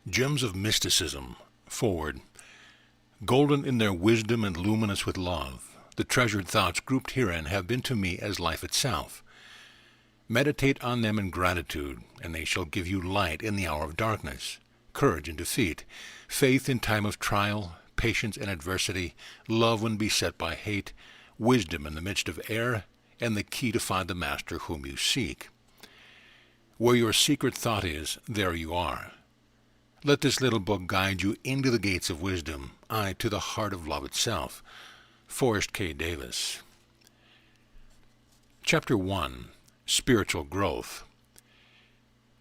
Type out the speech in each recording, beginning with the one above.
Gems of Mysticism. Forward. Golden in their wisdom and luminous with love, the treasured thoughts grouped herein have been to me as life itself. Meditate on them in gratitude, and they shall give you light in the hour of darkness, courage in defeat, faith in time of trial, patience in adversity, love when beset by hate, wisdom in the midst of error, and the key to find the master whom you seek. Where your secret thought is, there you are. Let this little book guide you into the gates of wisdom, aye, to the heart of love itself. Forrest K. Davis. Chapter 1. Spiritual Growth.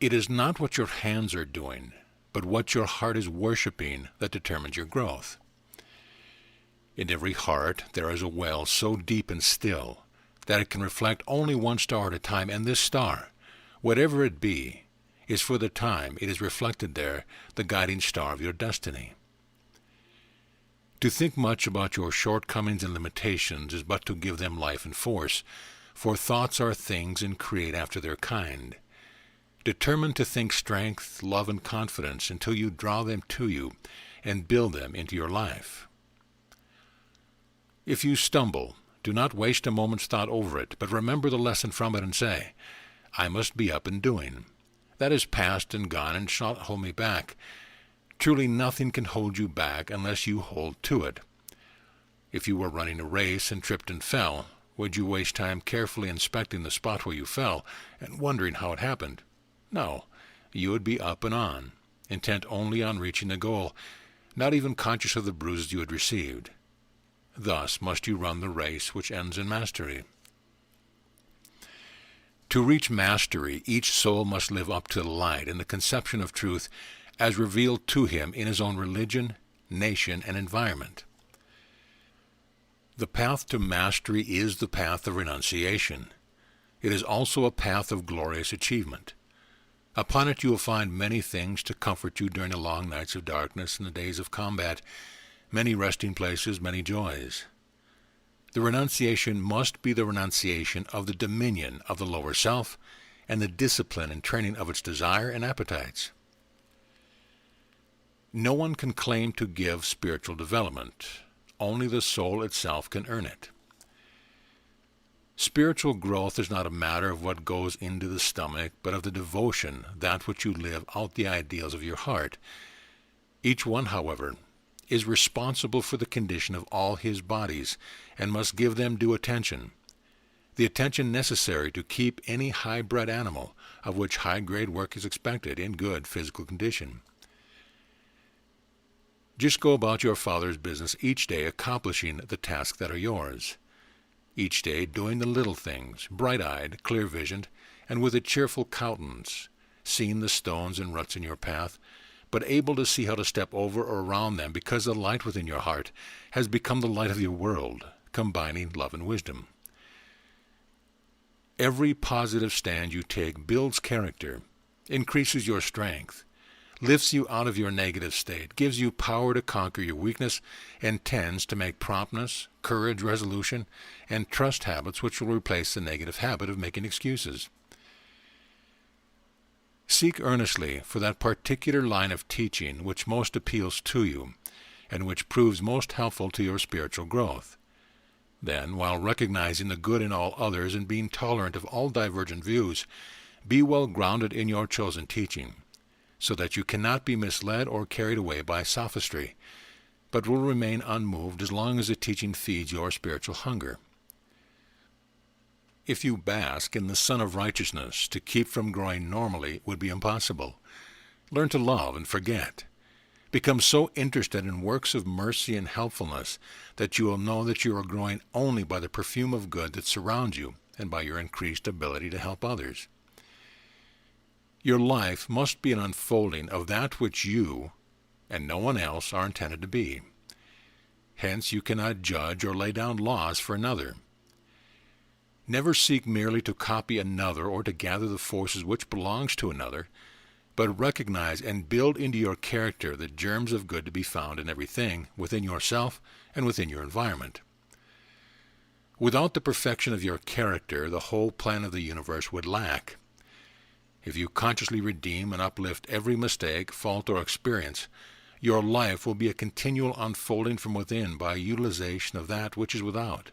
It is not what your hands are doing, but what your heart is worshiping that determines your growth. In every heart there is a well so deep and still that it can reflect only one star at a time, and this star, whatever it be, is for the time it is reflected there the guiding star of your destiny. To think much about your shortcomings and limitations is but to give them life and force, for thoughts are things and create after their kind. Determine to think strength, love, and confidence until you draw them to you and build them into your life. If you stumble, do not waste a moment's thought over it, but remember the lesson from it and say, I must be up and doing. That is past and gone and shall not hold me back. Truly nothing can hold you back unless you hold to it. If you were running a race and tripped and fell, would you waste time carefully inspecting the spot where you fell and wondering how it happened? No, you would be up and on, intent only on reaching the goal, not even conscious of the bruises you had received. Thus must you run the race which ends in mastery. To reach mastery, each soul must live up to the light and the conception of truth as revealed to him in his own religion, nation, and environment. The path to mastery is the path of renunciation. It is also a path of glorious achievement. Upon it you will find many things to comfort you during the long nights of darkness and the days of combat, many resting places, many joys. The renunciation must be the renunciation of the dominion of the lower self and the discipline and training of its desire and appetites. No one can claim to give spiritual development. Only the soul itself can earn it. Spiritual growth is not a matter of what goes into the stomach, but of the devotion, that which you live out the ideals of your heart. Each one, however, is responsible for the condition of all his bodies, and must give them due attention, the attention necessary to keep any high-bred animal, of which high-grade work is expected, in good physical condition. Just go about your Father's business each day accomplishing the tasks that are yours, each day doing the little things, bright-eyed, clear-visioned, and with a cheerful countenance, seeing the stones and ruts in your path, but able to see how to step over or around them because the light within your heart has become the light of your world, combining love and wisdom. Every positive stand you take builds character, increases your strength, lifts you out of your negative state, gives you power to conquer your weakness, and tends to make promptness, courage, resolution, and trust habits which will replace the negative habit of making excuses. Seek earnestly for that particular line of teaching which most appeals to you, and which proves most helpful to your spiritual growth. Then, while recognizing the good in all others and being tolerant of all divergent views, be well grounded in your chosen teaching, so that you cannot be misled or carried away by sophistry, but will remain unmoved as long as the teaching feeds your spiritual hunger. If you bask in the sun of righteousness, to keep from growing normally would be impossible. Learn to love and forget. Become so interested in works of mercy and helpfulness that you will know that you are growing only by the perfume of good that surrounds you and by your increased ability to help others. Your life must be an unfolding of that which you and no one else are intended to be. Hence you cannot judge or lay down laws for another. Never seek merely to copy another or to gather the forces which belongs to another, but recognize and build into your character the germs of good to be found in everything within yourself and within your environment. Without the perfection of your character, the whole plan of the universe would lack. If you consciously redeem and uplift every mistake, fault, or experience, your life will be a continual unfolding from within by utilization of that which is without,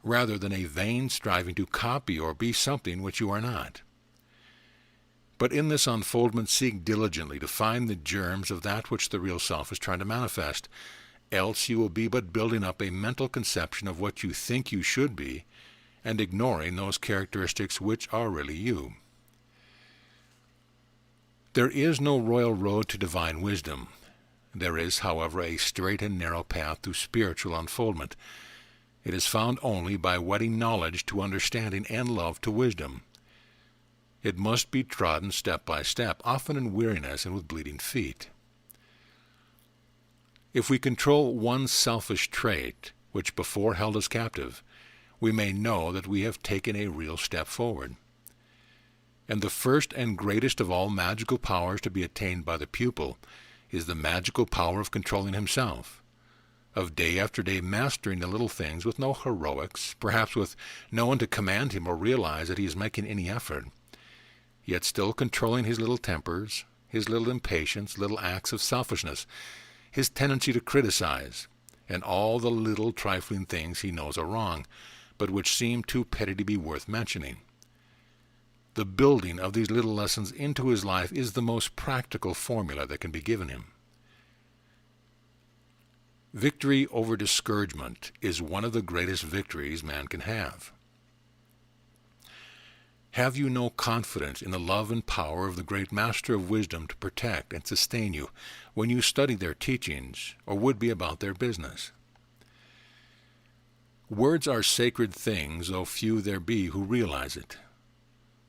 rather than a vain striving to copy or be something which you are not. But in this unfoldment, seek diligently to find the germs of that which the real self is trying to manifest, else you will be but building up a mental conception of what you think you should be, and ignoring those characteristics which are really you. There is no royal road to divine wisdom. There is, however, a straight and narrow path to spiritual unfoldment. It is found only by wedding knowledge to understanding and love to wisdom. It must be trodden step by step, often in weariness and with bleeding feet. If we control one selfish trait, which before held us captive, we may know that we have taken a real step forward. And the first and greatest of all magical powers to be attained by the pupil is the magical power of controlling himself, of day after day mastering the little things with no heroics, perhaps with no one to command him or realize that he is making any effort, yet still controlling his little tempers, his little impatience, little acts of selfishness, his tendency to criticize, and all the little trifling things he knows are wrong, but which seem too petty to be worth mentioning. The building of these little lessons into his life is the most practical formula that can be given him. Victory over discouragement is one of the greatest victories man can have. Have you no confidence in the love and power of the great Master of Wisdom to protect and sustain you when you study their teachings or would be about their business? Words are sacred things, though few there be who realize it.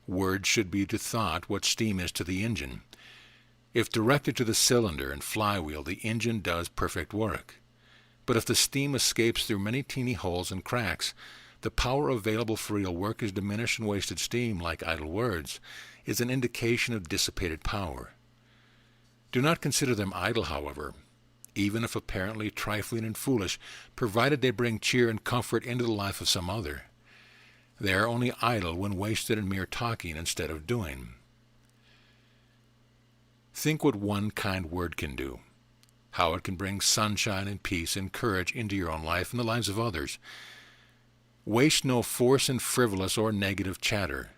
Words should be to thought what steam is to the engine. If directed to the cylinder and flywheel, the engine does perfect work. But if the steam escapes through many teeny holes and cracks, the power available for real work is diminished, and wasted steam, like idle words, is an indication of dissipated power. Do not consider them idle, however, even if apparently trifling and foolish, provided they bring cheer and comfort into the life of some other. They are only idle when wasted in mere talking instead of doing. Think what one kind word can do, how it can bring sunshine and peace and courage into your own life and the lives of others. Waste no force in frivolous or negative chatter.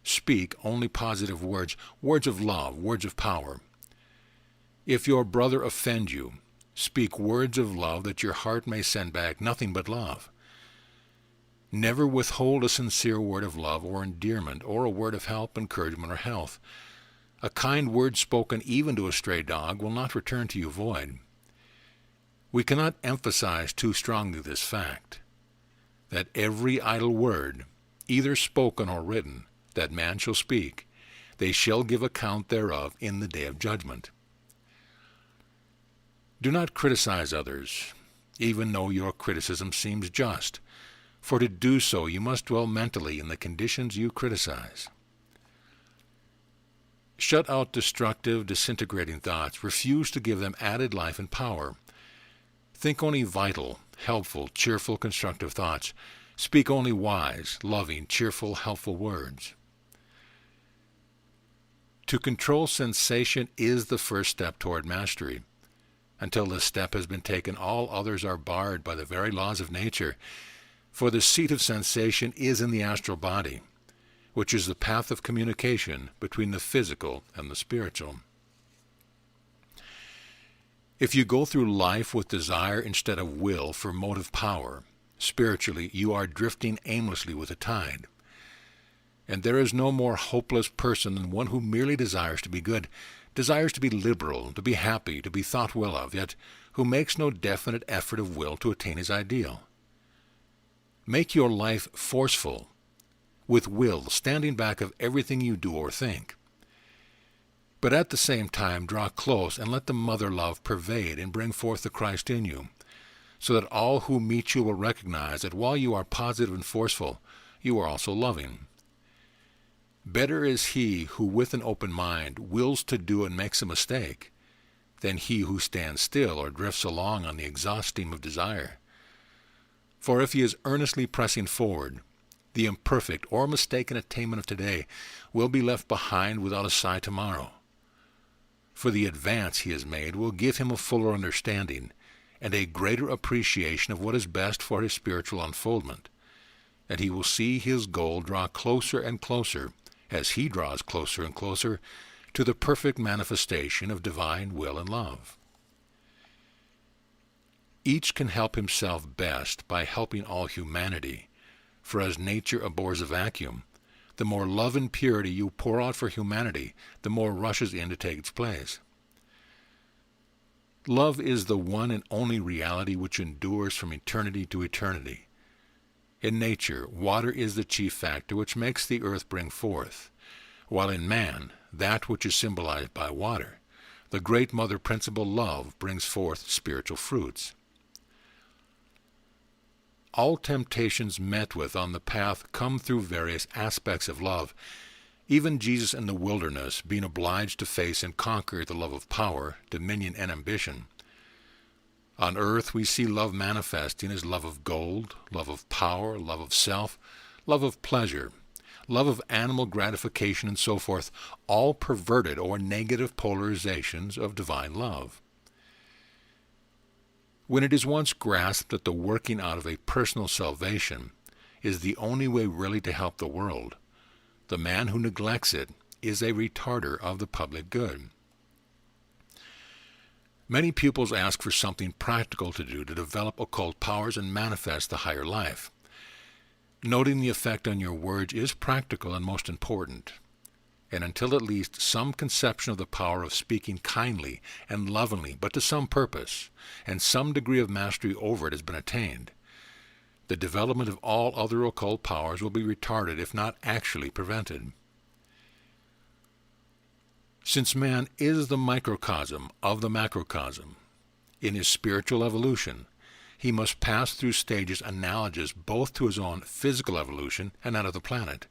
Speak only positive words, words of love, words of power. If your brother offend you, speak words of love that your heart may send back nothing but love. Never withhold a sincere word of love or endearment, or a word of help, encouragement, or health. A kind word spoken even to a stray dog will not return to you void. We cannot emphasize too strongly this fact, that every idle word, either spoken or written, that man shall speak, they shall give account thereof in the day of judgment. Do not criticize others, even though your criticism seems just, for to do so you must dwell mentally in the conditions you criticize. Shut out destructive, disintegrating thoughts. Refuse to give them added life and power. Think only vital, helpful, cheerful, constructive thoughts. Speak only wise, loving, cheerful, helpful words. To control sensation is the first step toward mastery. Until this step has been taken, all others are barred by the very laws of nature, for the seat of sensation is in the astral body, which is the path of communication between the physical and the spiritual. If you go through life with desire instead of will for motive power, spiritually you are drifting aimlessly with the tide. And there is no more hopeless person than one who merely desires to be good, desires to be liberal, to be happy, to be thought well of, yet who makes no definite effort of will to attain his ideal. Make your life forceful, with will standing back of everything you do or think. But at the same time draw close and let the mother love pervade and bring forth the Christ in you, so that all who meet you will recognize that while you are positive and forceful, you are also loving. Better is he who with an open mind wills to do and makes a mistake, than he who stands still or drifts along on the exhaust steam of desire. For if he is earnestly pressing forward, The imperfect or mistaken attainment of today will be left behind without a sigh tomorrow. For the advance he has made will give him a fuller understanding and a greater appreciation of what is best for his spiritual unfoldment, and he will see his goal draw closer and closer as he draws closer and closer to the perfect manifestation of divine will and love. Each can help himself best by helping all humanity, for as nature abhors a vacuum, the more love and purity you pour out for humanity, the more rushes in to take its place. Love is the one and only reality which endures from eternity to eternity. In nature, water is the chief factor which makes the earth bring forth, while in man, that which is symbolized by water, the great mother principle love, brings forth spiritual fruits. All temptations met with on the path come through various aspects of love, even Jesus in the wilderness being obliged to face and conquer the love of power, dominion, and ambition. On earth we see love manifesting as love of gold, love of power, love of self, love of pleasure, love of animal gratification, and so forth, all perverted or negative polarizations of divine love. When it is once grasped that the working out of a personal salvation is the only way really to help the world, the man who neglects it is a retarder of the public good. Many pupils ask for something practical to do to develop occult powers and manifest the higher life. Noting the effect on your words is practical and most important, and until at least some conception of the power of speaking kindly and lovingly, but to some purpose, and some degree of mastery over it has been attained, the development of all other occult powers will be retarded, if not actually prevented. Since man is the microcosm of the macrocosm, in his spiritual evolution, he must pass through stages analogous both to his own physical evolution and that of the planet.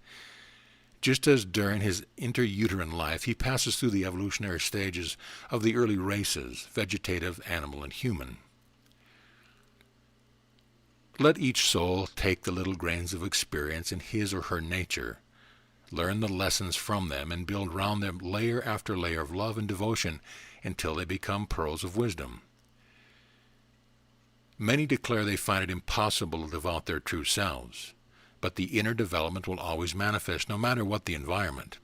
Just as during his interuterine life he passes through the evolutionary stages of the early races, vegetative, animal, and human. Let each soul take the little grains of experience in his or her nature, learn the lessons from them, and build round them layer after layer of love and devotion until they become pearls of wisdom. Many declare they find it impossible to live out their true selves, but the inner development will always manifest no matter what the environment.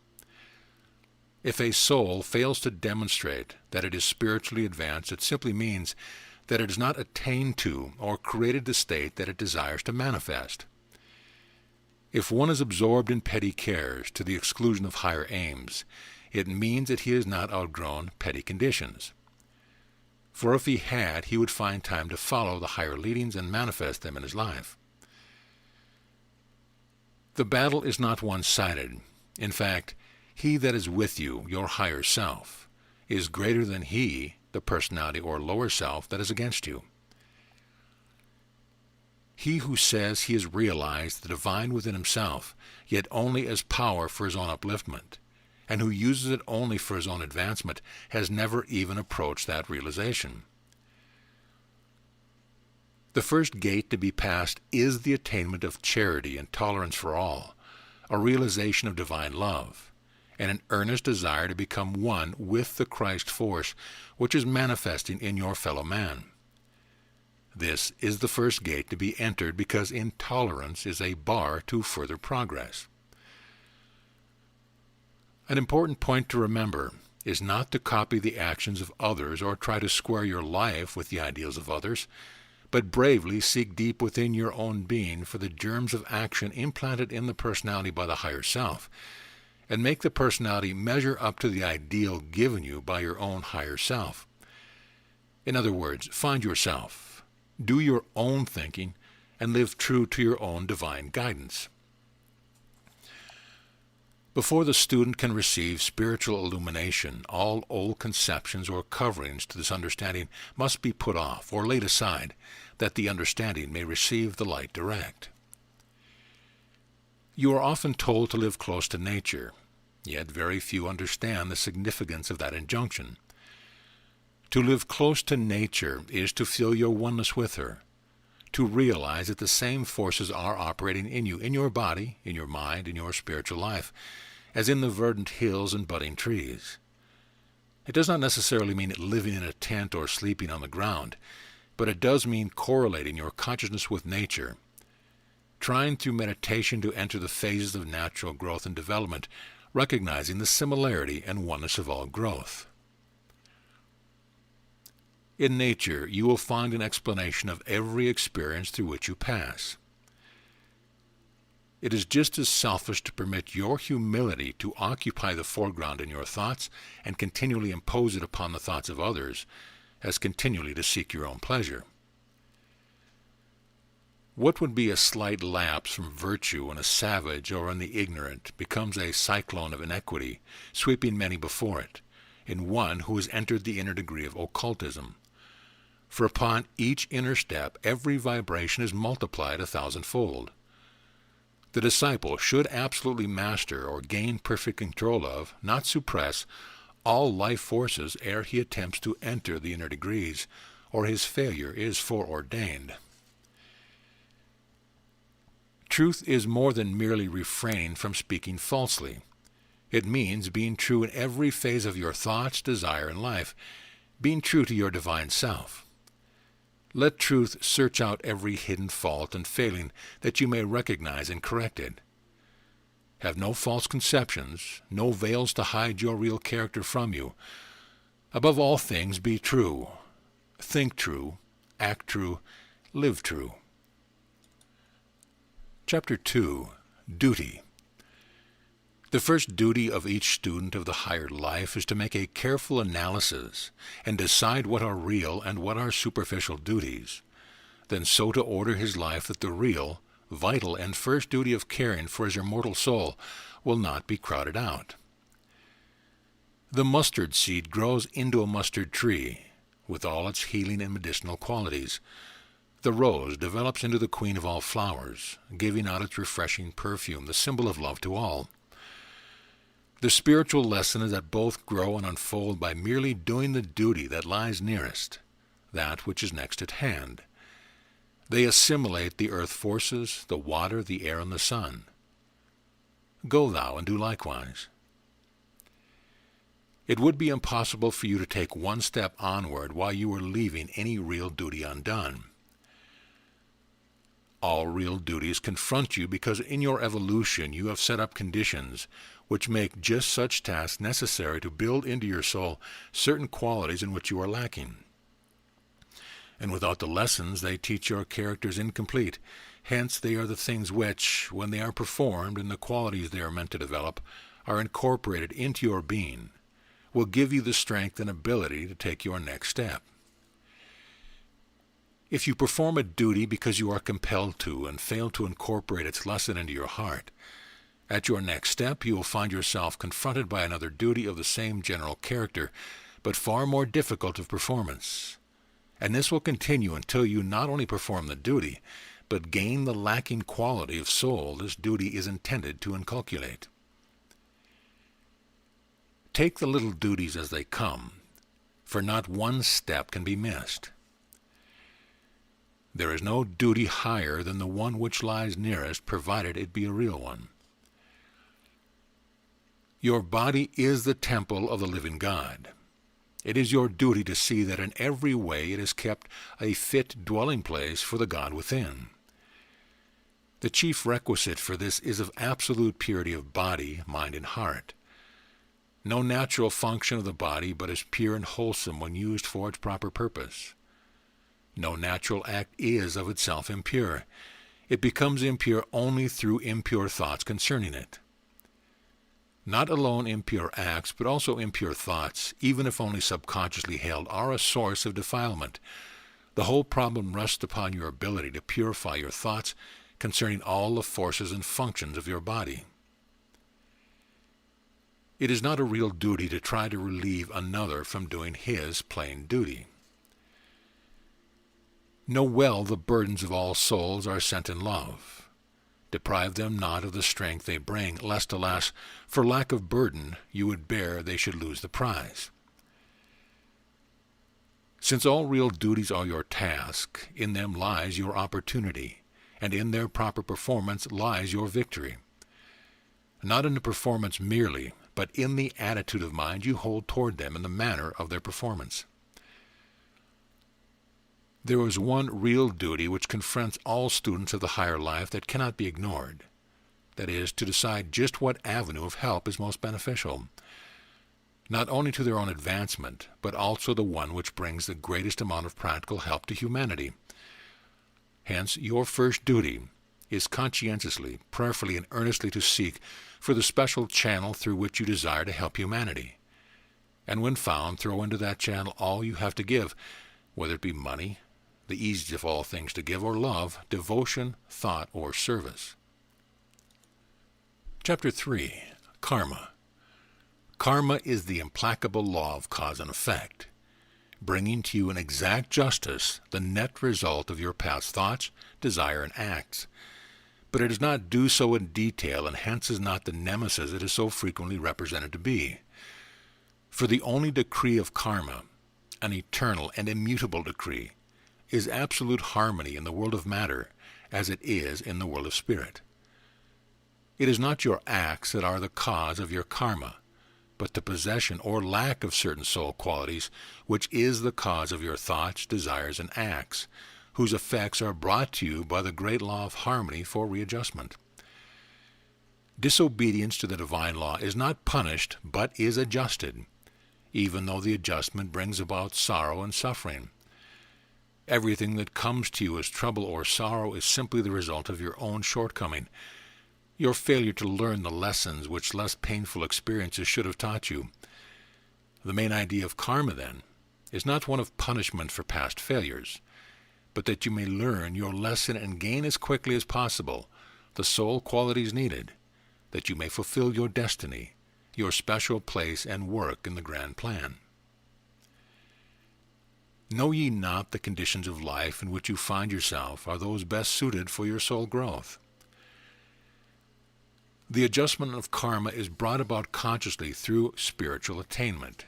If a soul fails to demonstrate that it is spiritually advanced, it simply means that it has not attained to or created the state that it desires to manifest. If one is absorbed in petty cares to the exclusion of higher aims, it means that he has not outgrown petty conditions. For if he had, he would find time to follow the higher leadings and manifest them in his life. The battle is not one-sided. In fact, he that is with you, your higher self, is greater than he, the personality or lower self, that is against you. He who says he has realized the divine within himself, yet only as power for his own upliftment, and who uses it only for his own advancement, has never even approached that realization. The first gate to be passed is the attainment of charity and tolerance for all, a realization of divine love, and an earnest desire to become one with the Christ force which is manifesting in your fellow man. This is the first gate to be entered because intolerance is a bar to further progress. An important point to remember is not to copy the actions of others or try to square your life with the ideals of others, but bravely seek deep within your own being for the germs of action implanted in the personality by the higher self, and make the personality measure up to the ideal given you by your own higher self. In other words, find yourself, do your own thinking, and live true to your own divine guidance. Before the student can receive spiritual illumination, all old conceptions or coverings to this understanding must be put off or laid aside, that the understanding may receive the light direct. You are often told to live close to nature, yet very few understand the significance of that injunction. To live close to nature is to feel your oneness with her, to realize that the same forces are operating in you, in your body, in your mind, in your spiritual life, as in the verdant hills and budding trees. It does not necessarily mean living in a tent or sleeping on the ground, but it does mean correlating your consciousness with nature, trying through meditation to enter the phases of natural growth and development, recognizing the similarity and oneness of all growth. In nature, you will find an explanation of every experience through which you pass. It is just as selfish to permit your humility to occupy the foreground in your thoughts and continually impose it upon the thoughts of others as continually to seek your own pleasure. What would be a slight lapse from virtue in a savage or in the ignorant becomes a cyclone of inequity, sweeping many before it, in one who has entered the inner degree of occultism. For upon each inner step every vibration is multiplied 1,000-fold. The disciple should absolutely master or gain perfect control of, not suppress, all life forces ere he attempts to enter the inner degrees, or his failure is foreordained. Truth is more than merely refraining from speaking falsely. It means being true in every phase of your thoughts, desire, and life, being true to your divine self. Let truth search out every hidden fault and failing that you may recognize and correct it. Have no false conceptions, no veils to hide your real character from you. Above all things, be true. Think true, act true, live true. Chapter 2. Duty. The first duty of each student of the higher life is to make a careful analysis and decide what are real and what are superficial duties, then so to order his life that the real, vital, and first duty of caring for his immortal soul will not be crowded out. The mustard seed grows into a mustard tree, with all its healing and medicinal qualities. The rose develops into the queen of all flowers, giving out its refreshing perfume, the symbol of love to all. The spiritual lesson is that both grow and unfold by merely doing the duty that lies nearest, that which is next at hand. They assimilate the earth forces, the water, the air, and the sun. Go thou and do likewise. It would be impossible for you to take one step onward while you were leaving any real duty undone. All real duties confront you because in your evolution you have set up conditions which make just such tasks necessary to build into your soul certain qualities in which you are lacking. And without the lessons they teach your characters incomplete. Hence they are the things which, when they are performed and the qualities they are meant to develop, are incorporated into your being, will give you the strength and ability to take your next step. If you perform a duty because you are compelled to and fail to incorporate its lesson into your heart, at your next step you will find yourself confronted by another duty of the same general character, but far more difficult of performance. And this will continue until you not only perform the duty, but gain the lacking quality of soul this duty is intended to inculcate. Take the little duties as they come, for not one step can be missed. There is no duty higher than the one which lies nearest, provided it be a real one. Your body is the temple of the living God. It is your duty to see that in every way it is kept a fit dwelling place for the God within. The chief requisite for this is of absolute purity of body, mind, and heart. No natural function of the body but is pure and wholesome when used for its proper purpose. No natural act is of itself impure. It becomes impure only through impure thoughts concerning it. Not alone impure acts, but also impure thoughts, even if only subconsciously held, are a source of defilement. The whole problem rests upon your ability to purify your thoughts concerning all the forces and functions of your body. It is not a real duty to try to relieve another from doing his plain duty. Know well the burdens of all souls are sent in love. Deprive them not of the strength they bring, lest, alas, for lack of burden you would bear they should lose the prize. Since all real duties are your task, in them lies your opportunity, and in their proper performance lies your victory. Not in the performance merely, but in the attitude of mind you hold toward them and the manner of their performance. There is one real duty which confronts all students of the higher life that cannot be ignored. That is, to decide just what avenue of help is most beneficial, not only to their own advancement, but also the one which brings the greatest amount of practical help to humanity. Hence, your first duty is conscientiously, prayerfully, and earnestly to seek for the special channel through which you desire to help humanity. And when found, throw into that channel all you have to give, whether it be money, the easiest of all things to give, or love, devotion, thought, or service. Chapter 3. Karma. Karma is the implacable law of cause and effect, bringing to you in exact justice the net result of your past thoughts, desire, and acts. But it does not do so in detail, and hence is not the nemesis it is so frequently represented to be. For the only decree of karma, an eternal and immutable decree, is absolute harmony in the world of matter as it is in the world of spirit. It is not your acts that are the cause of your karma, but the possession or lack of certain soul qualities, which is the cause of your thoughts, desires, and acts, whose effects are brought to you by the great law of harmony for readjustment. Disobedience to the divine law is not punished, but is adjusted, even though the adjustment brings about sorrow and suffering. Everything that comes to you as trouble or sorrow is simply the result of your own shortcoming, your failure to learn the lessons which less painful experiences should have taught you. The main idea of karma, then, is not one of punishment for past failures, but that you may learn your lesson and gain as quickly as possible the soul qualities needed, that you may fulfill your destiny, your special place and work in the grand plan. Know ye not the conditions of life in which you find yourself are those best suited for your soul growth? The adjustment of karma is brought about consciously through spiritual attainment.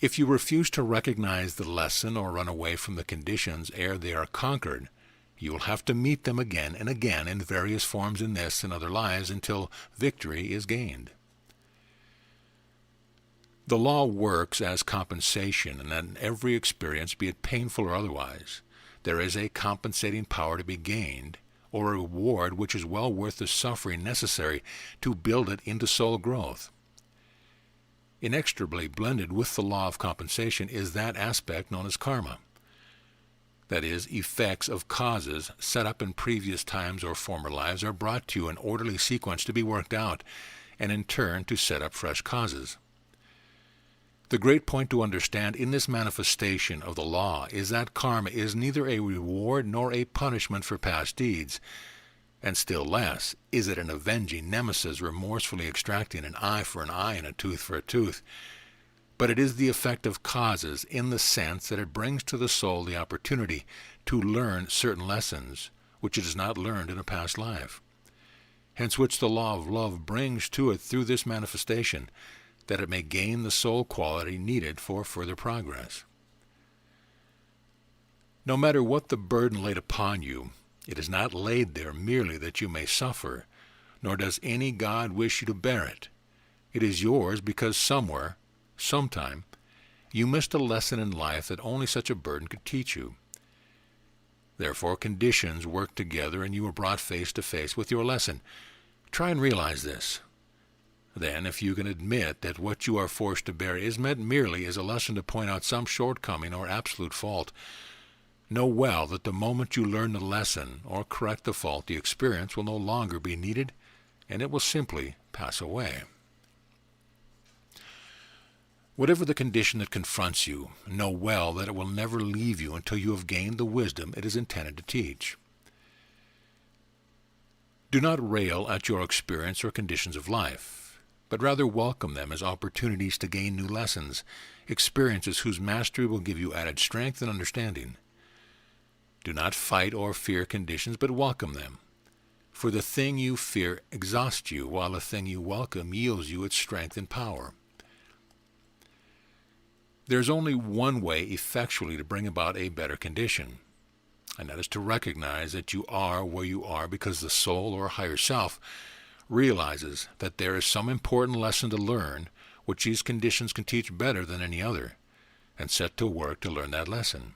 If you refuse to recognize the lesson or run away from the conditions ere they are conquered, you will have to meet them again and again in various forms in this and other lives until victory is gained. The law works as compensation, and in every experience, be it painful or otherwise, there is a compensating power to be gained, or a reward which is well worth the suffering necessary to build it into soul growth. Inextricably blended with the law of compensation is that aspect known as karma. That is, effects of causes set up in previous times or former lives are brought to you in orderly sequence to be worked out, and in turn to set up fresh causes. The great point to understand in this manifestation of the law is that karma is neither a reward nor a punishment for past deeds, and still less is it an avenging nemesis remorsefully extracting an eye for an eye and a tooth for a tooth, but it is the effect of causes in the sense that it brings to the soul the opportunity to learn certain lessons which it has not learned in a past life, hence which the law of love brings to it through this manifestation, that it may gain the soul quality needed for further progress. No matter what the burden laid upon you, it is not laid there merely that you may suffer, nor does any God wish you to bear it. It is yours because somewhere, sometime, you missed a lesson in life that only such a burden could teach you. Therefore, conditions work together and you are brought face to face with your lesson. Try and realize this. Then, if you can admit that what you are forced to bear is meant merely as a lesson to point out some shortcoming or absolute fault, know well that the moment you learn the lesson or correct the fault, the experience will no longer be needed, and it will simply pass away. Whatever the condition that confronts you, know well that it will never leave you until you have gained the wisdom it is intended to teach. Do not rail at your experience or conditions of life, but rather welcome them as opportunities to gain new lessons, experiences whose mastery will give you added strength and understanding. Do not fight or fear conditions, but welcome them. For the thing you fear exhausts you, while the thing you welcome yields you its strength and power. There's only one way effectually to bring about a better condition, and that is to recognize that you are where you are because the soul or higher self realizes that there is some important lesson to learn which these conditions can teach better than any other, and set to work to learn that lesson.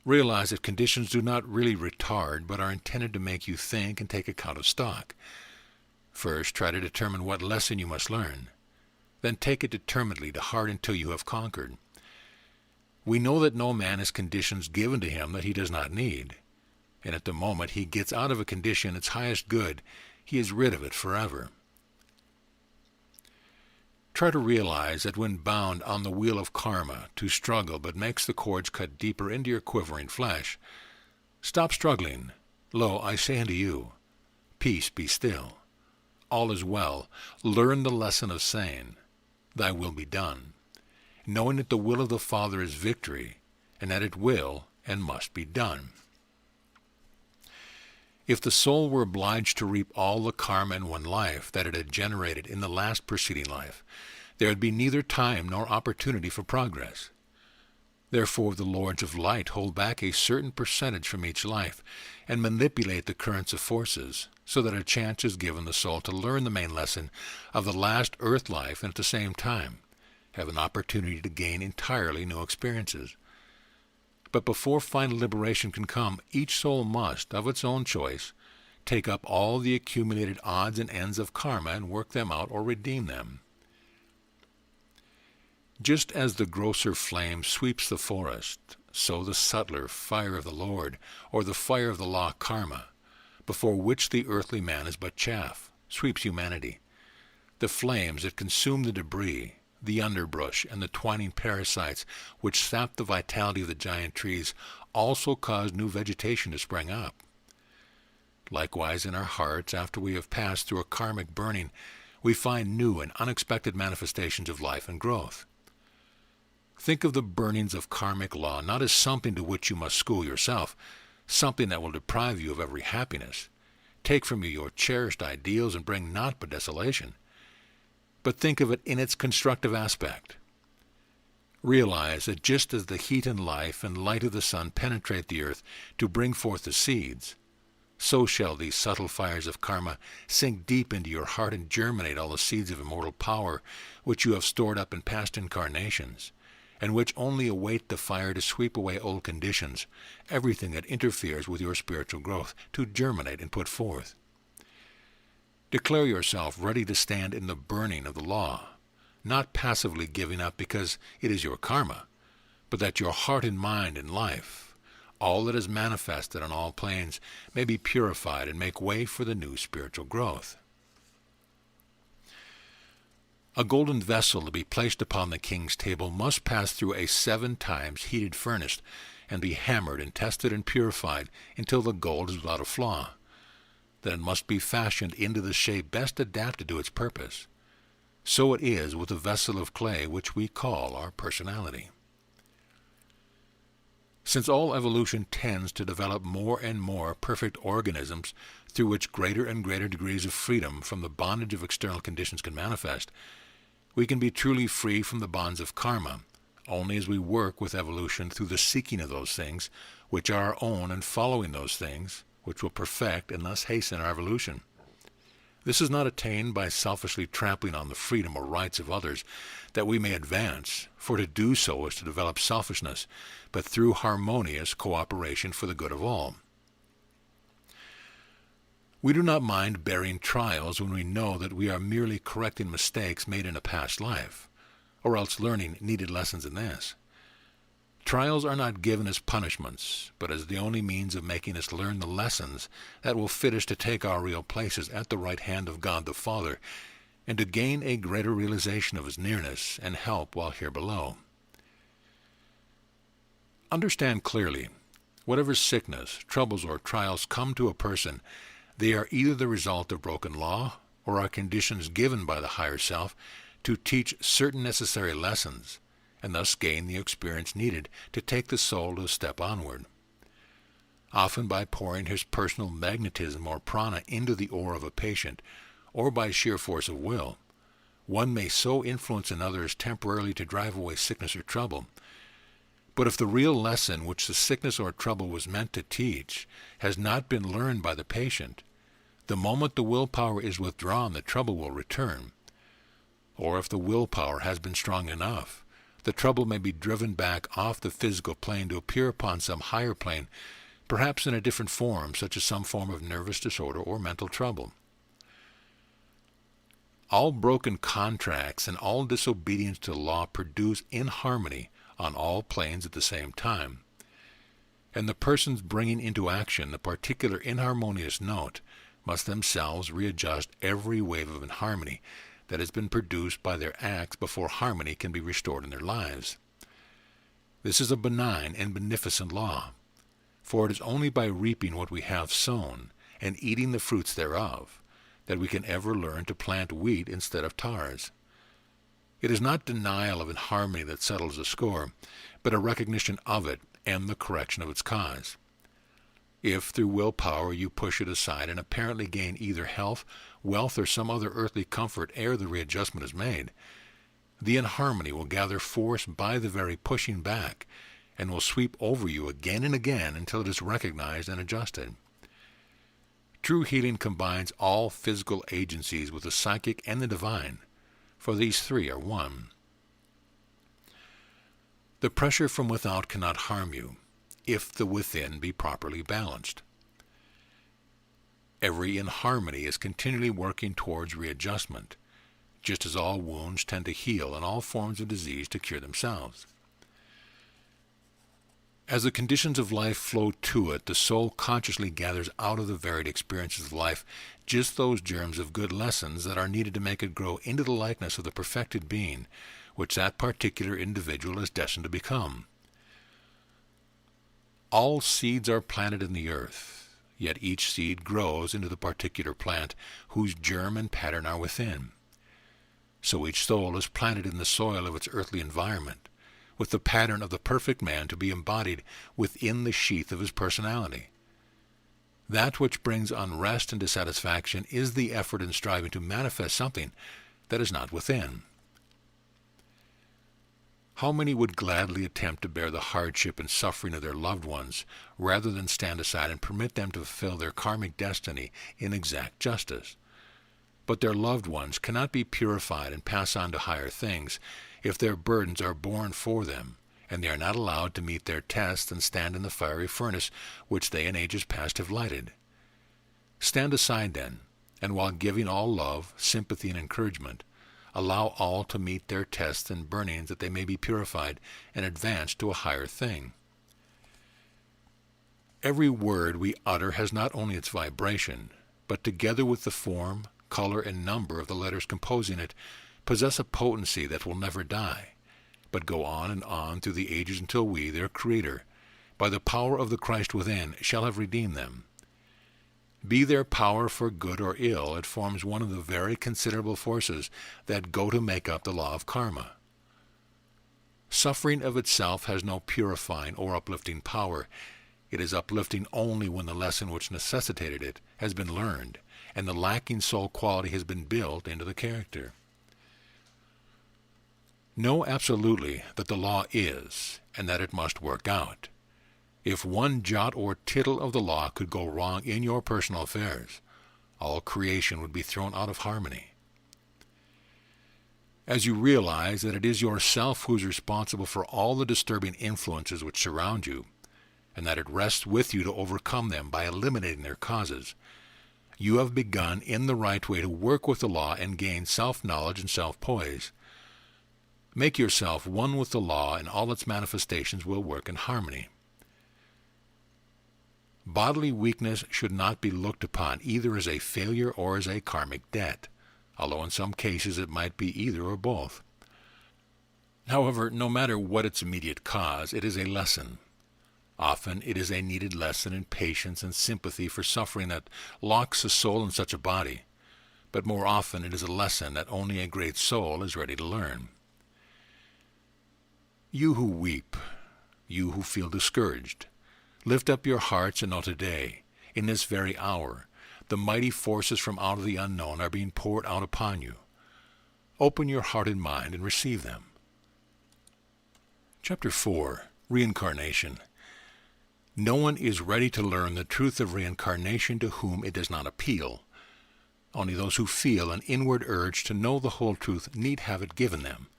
Realize that conditions do not really retard, but are intended to make you think and take account of stock. First, try to determine what lesson you must learn. Then take it determinedly to heart until you have conquered. We know that no man has conditions given to him that he does not need, and at the moment he gets out of a condition its highest good, he is rid of it forever. Try to realize that when bound on the wheel of karma to struggle but makes the cords cut deeper into your quivering flesh, stop struggling. Lo, I say unto you, peace, be still. All is well. Learn the lesson of saying, thy will be done, knowing that the will of the Father is victory, and that it will and must be done. If the soul were obliged to reap all the karma in one life that it had generated in the last preceding life, there would be neither time nor opportunity for progress. Therefore the Lords of Light hold back a certain percentage from each life, and manipulate the currents of forces, so that a chance is given the soul to learn the main lesson of the last earth life, and at the same time have an opportunity to gain entirely new experiences. But before final liberation can come, each soul must, of its own choice, take up all the accumulated odds and ends of karma and work them out or redeem them. Just as the grosser flame sweeps the forest, so the subtler fire of the Lord, or the fire of the law karma, before which the earthly man is but chaff, sweeps humanity. The flames that consume the debris, the underbrush, and the twining parasites which sap the vitality of the giant trees also cause new vegetation to spring up. Likewise in our hearts, after we have passed through a karmic burning, we find new and unexpected manifestations of life and growth. Think of the burnings of karmic law not as something to which you must school yourself, something that will deprive you of every happiness, take from you your cherished ideals, and bring naught but desolation. But think of it in its constructive aspect. Realize that just as the heat and life and light of the sun penetrate the earth to bring forth the seeds, so shall these subtle fires of karma sink deep into your heart and germinate all the seeds of immortal power which you have stored up in past incarnations, and which only await the fire to sweep away old conditions, everything that interferes with your spiritual growth, to germinate and put forth. Declare yourself ready to stand in the burning of the law, not passively giving up because it is your karma, but that your heart and mind and life, all that is manifested on all planes, may be purified and make way for the new spiritual growth. A golden vessel to be placed upon the king's table must pass through a 7 times heated furnace and be hammered and tested and purified until the gold is without a flaw. Then it must be fashioned into the shape best adapted to its purpose. So it is with the vessel of clay which we call our personality. Since all evolution tends to develop more and more perfect organisms through which greater and greater degrees of freedom from the bondage of external conditions can manifest, we can be truly free from the bonds of karma only as we work with evolution through the seeking of those things which are our own and following those things which will perfect and thus hasten our evolution. This is not attained by selfishly trampling on the freedom or rights of others that we may advance, for to do so is to develop selfishness, but through harmonious cooperation for the good of all. We do not mind bearing trials when we know that we are merely correcting mistakes made in a past life, or else learning needed lessons in this. Trials are not given as punishments, but as the only means of making us learn the lessons that will fit us to take our real places at the right hand of God the Father, and to gain a greater realization of His nearness and help while here below. Understand clearly, whatever sickness, troubles, or trials come to a person, they are either the result of broken law or are conditions given by the higher self to teach certain necessary lessons, and thus gain the experience needed to take the soul to a step onward. Often by pouring his personal magnetism or prana into the ore of a patient, or by sheer force of will, One may so influence another as temporarily to drive away sickness or trouble. But if the real lesson which the sickness or trouble was meant to teach has not been learned by the patient, the moment the willpower is withdrawn, the trouble will return. Or if the willpower has been strong enough, the trouble may be driven back off the physical plane to appear upon some higher plane, perhaps in a different form, such as some form of nervous disorder or mental trouble. All broken contracts and all disobedience to the law produce inharmony on all planes at the same time. And the persons bringing into action the particular inharmonious note must themselves readjust every wave of inharmony that has been produced by their acts before harmony can be restored in their lives. This is a benign and beneficent law, for it is only by reaping what we have sown and eating the fruits thereof that we can ever learn to plant wheat instead of tares. It is not denial of inharmony that settles the score, but a recognition of it and the correction of its cause. If through willpower you push it aside and apparently gain either health, wealth, or some other earthly comfort ere the readjustment is made, the inharmony will gather force by the very pushing back and will sweep over you again and again until it is recognized and adjusted. True healing combines all physical agencies with the psychic and the divine, for these three are one. The pressure from without cannot harm you, if the within be properly balanced. Every inharmony is continually working towards readjustment, just as all wounds tend to heal and all forms of disease to cure themselves. As the conditions of life flow to it, the soul consciously gathers out of the varied experiences of life just those germs of good lessons that are needed to make it grow into the likeness of the perfected being which that particular individual is destined to become. All seeds are planted in the earth, yet each seed grows into the particular plant whose germ and pattern are within. So each soul is planted in the soil of its earthly environment, with the pattern of the perfect man to be embodied within the sheath of his personality. That which brings unrest and dissatisfaction is the effort in striving to manifest something that is not within. How many would gladly attempt to bear the hardship and suffering of their loved ones rather than stand aside and permit them to fulfill their karmic destiny in exact justice? But their loved ones cannot be purified and pass on to higher things if their burdens are borne for them, and they are not allowed to meet their tests and stand in the fiery furnace which they in ages past have lighted. Stand aside then, and while giving all love, sympathy, and encouragement, allow all to meet their tests and burnings that they may be purified and advance to a higher thing. Every word we utter has not only its vibration, but together with the form, color, and number of the letters composing it, possess a potency that will never die, but go on and on through the ages until we, their Creator, by the power of the Christ within, shall have redeemed them. Be their power for good or ill, it forms one of the very considerable forces that go to make up the law of karma. Suffering of itself has no purifying or uplifting power. It is uplifting only when the lesson which necessitated it has been learned, and the lacking soul quality has been built into the character. Know absolutely that the law is, and that it must work out. If one jot or tittle of the law could go wrong in your personal affairs, all creation would be thrown out of harmony. As you realize that it is yourself who is responsible for all the disturbing influences which surround you, and that it rests with you to overcome them by eliminating their causes, you have begun in the right way to work with the law and gain self-knowledge and self-poise. Make yourself one with the law, and all its manifestations will work in harmony. Bodily weakness should not be looked upon either as a failure or as a karmic debt, although in some cases it might be either or both. However, no matter what its immediate cause, it is a lesson. Often it is a needed lesson in patience and sympathy for suffering that locks a soul in such a body, but more often it is a lesson that only a great soul is ready to learn. You who weep, you who feel discouraged, lift up your hearts and know today, in this very hour, the mighty forces from out of the unknown are being poured out upon you. Open your heart and mind and receive them. Chapter 4. Reincarnation. No one is ready to learn the truth of reincarnation to whom it does not appeal. Only those who feel an inward urge to know the whole truth need have it given them.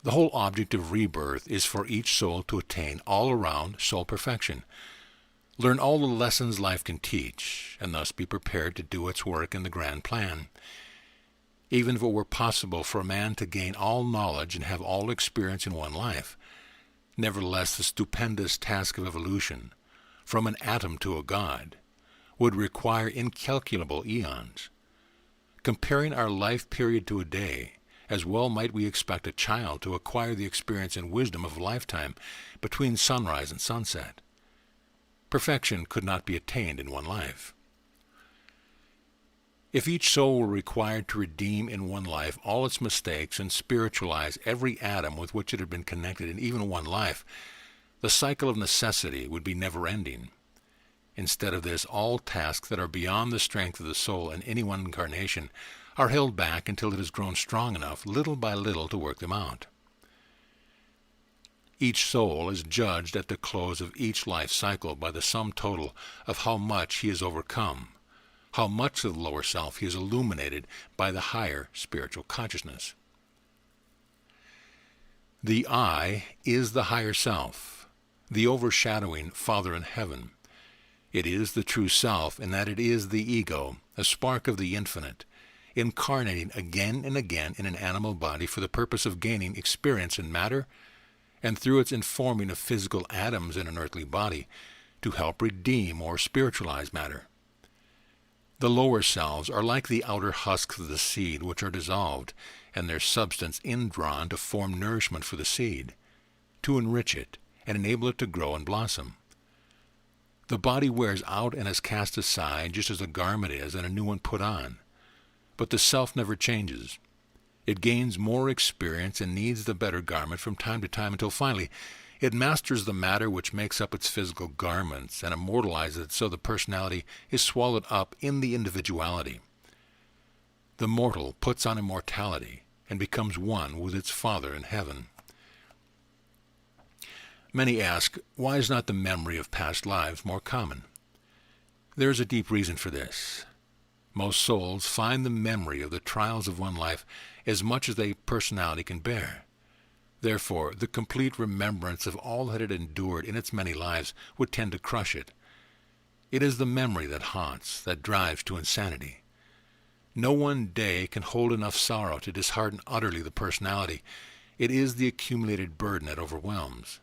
The whole object of rebirth is for each soul to attain all-around soul perfection, learn all the lessons life can teach, and thus be prepared to do its work in the grand plan. Even if it were possible for a man to gain all knowledge and have all experience in one life, nevertheless the stupendous task of evolution, from an atom to a god, would require incalculable eons. Comparing our life period to a day, as well might we expect a child to acquire the experience and wisdom of a lifetime between sunrise and sunset. Perfection could not be attained in one life. If each soul were required to redeem in one life all its mistakes and spiritualize every atom with which it had been connected in even one life, the cycle of necessity would be never-ending. Instead of this, all tasks that are beyond the strength of the soul in any one incarnation are held back until it has grown strong enough, little by little, to work them out. Each soul is judged at the close of each life cycle by the sum total of how much he has overcome, how much of the lower self he has illuminated by the higher spiritual consciousness. The I is the higher self, the overshadowing Father in heaven. It is the true self in that it is the ego, a spark of the infinite, incarnating again and again in an animal body for the purpose of gaining experience in matter, and through its informing of physical atoms in an earthly body, to help redeem or spiritualize matter. The lower selves are like the outer husks of the seed, which are dissolved, and their substance indrawn to form nourishment for the seed, to enrich it and enable it to grow and blossom. The body wears out and is cast aside just as a garment is and a new one put on. But the self never changes. It gains more experience and needs the better garment from time to time until finally it masters the matter which makes up its physical garments and immortalizes it so the personality is swallowed up in the individuality. The mortal puts on immortality and becomes one with its Father in heaven. Many ask, why is not the memory of past lives more common? There is a deep reason for this. Most souls find the memory of the trials of one life as much as a personality can bear. Therefore, the complete remembrance of all that it endured in its many lives would tend to crush it. It is the memory that haunts, that drives to insanity. No one day can hold enough sorrow to dishearten utterly the personality. It is the accumulated burden that overwhelms.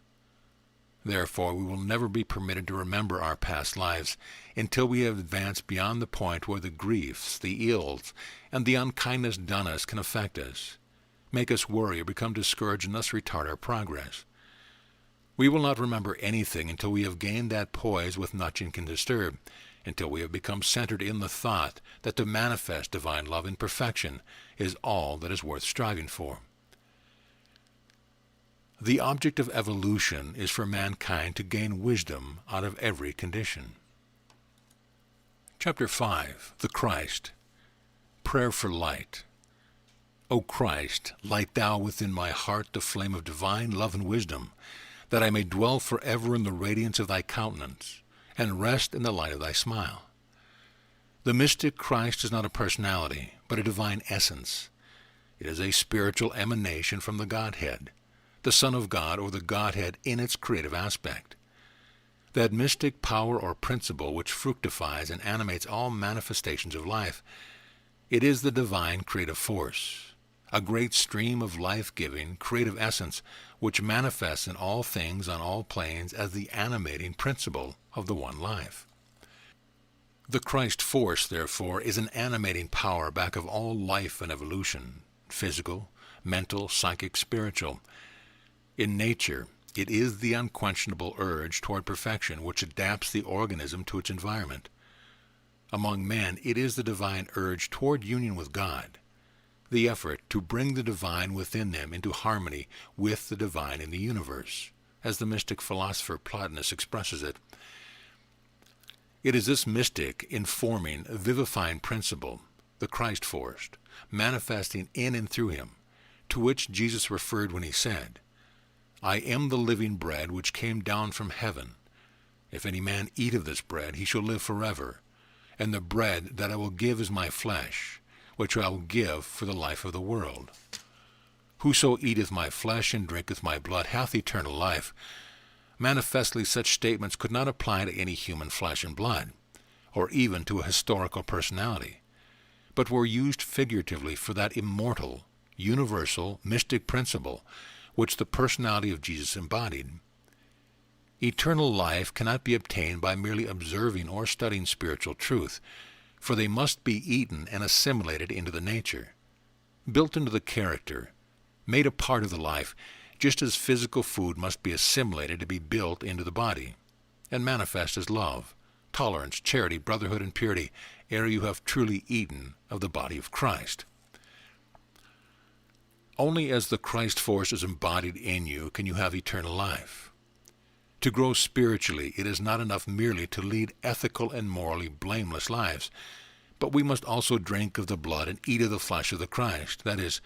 Therefore, we will never be permitted to remember our past lives until we have advanced beyond the point where the griefs, the ills, and the unkindness done us can affect us, make us worry or become discouraged and thus retard our progress. We will not remember anything until we have gained that poise which nothing can disturb, until we have become centered in the thought that to manifest divine love in perfection is all that is worth striving for. The object of evolution is for mankind to gain wisdom out of every condition. Chapter 5. The Christ. Prayer for Light. O Christ, light thou within my heart the flame of divine love and wisdom, that I may dwell forever in the radiance of thy countenance, and rest in the light of thy smile. The mystic Christ is not a personality, but a divine essence. It is a spiritual emanation from the Godhead, the Son of God, or the Godhead in its creative aspect. That mystic power or principle which fructifies and animates all manifestations of life. It is the divine creative force, a great stream of life-giving, creative essence which manifests in all things on all planes as the animating principle of the one life. The Christ force, therefore, is an animating power back of all life and evolution, physical, mental, psychic, spiritual. In nature, it is the unquenchable urge toward perfection which adapts the organism to its environment. Among men, it is the divine urge toward union with God, the effort to bring the divine within them into harmony with the divine in the universe, as the mystic philosopher Plotinus expresses it. It is this mystic, informing, vivifying principle, the Christ force, manifesting in and through him, to which Jesus referred when he said, I am the living bread which came down from heaven. If any man eat of this bread, he shall live forever. And the bread that I will give is my flesh, which I will give for the life of the world. Whoso eateth my flesh and drinketh my blood hath eternal life. Manifestly such statements could not apply to any human flesh and blood, or even to a historical personality, but were used figuratively for that immortal, universal, mystic principle which the personality of Jesus embodied. Eternal life cannot be obtained by merely observing or studying spiritual truth, for they must be eaten and assimilated into the nature, built into the character, made a part of the life, just as physical food must be assimilated to be built into the body, and manifest as love, tolerance, charity, brotherhood, and purity, ere you have truly eaten of the body of Christ. Only as the Christ force is embodied in you can you have eternal life. To grow spiritually, it is not enough merely to lead ethical and morally blameless lives, but we must also drink of the blood and eat of the flesh of the Christ, that is,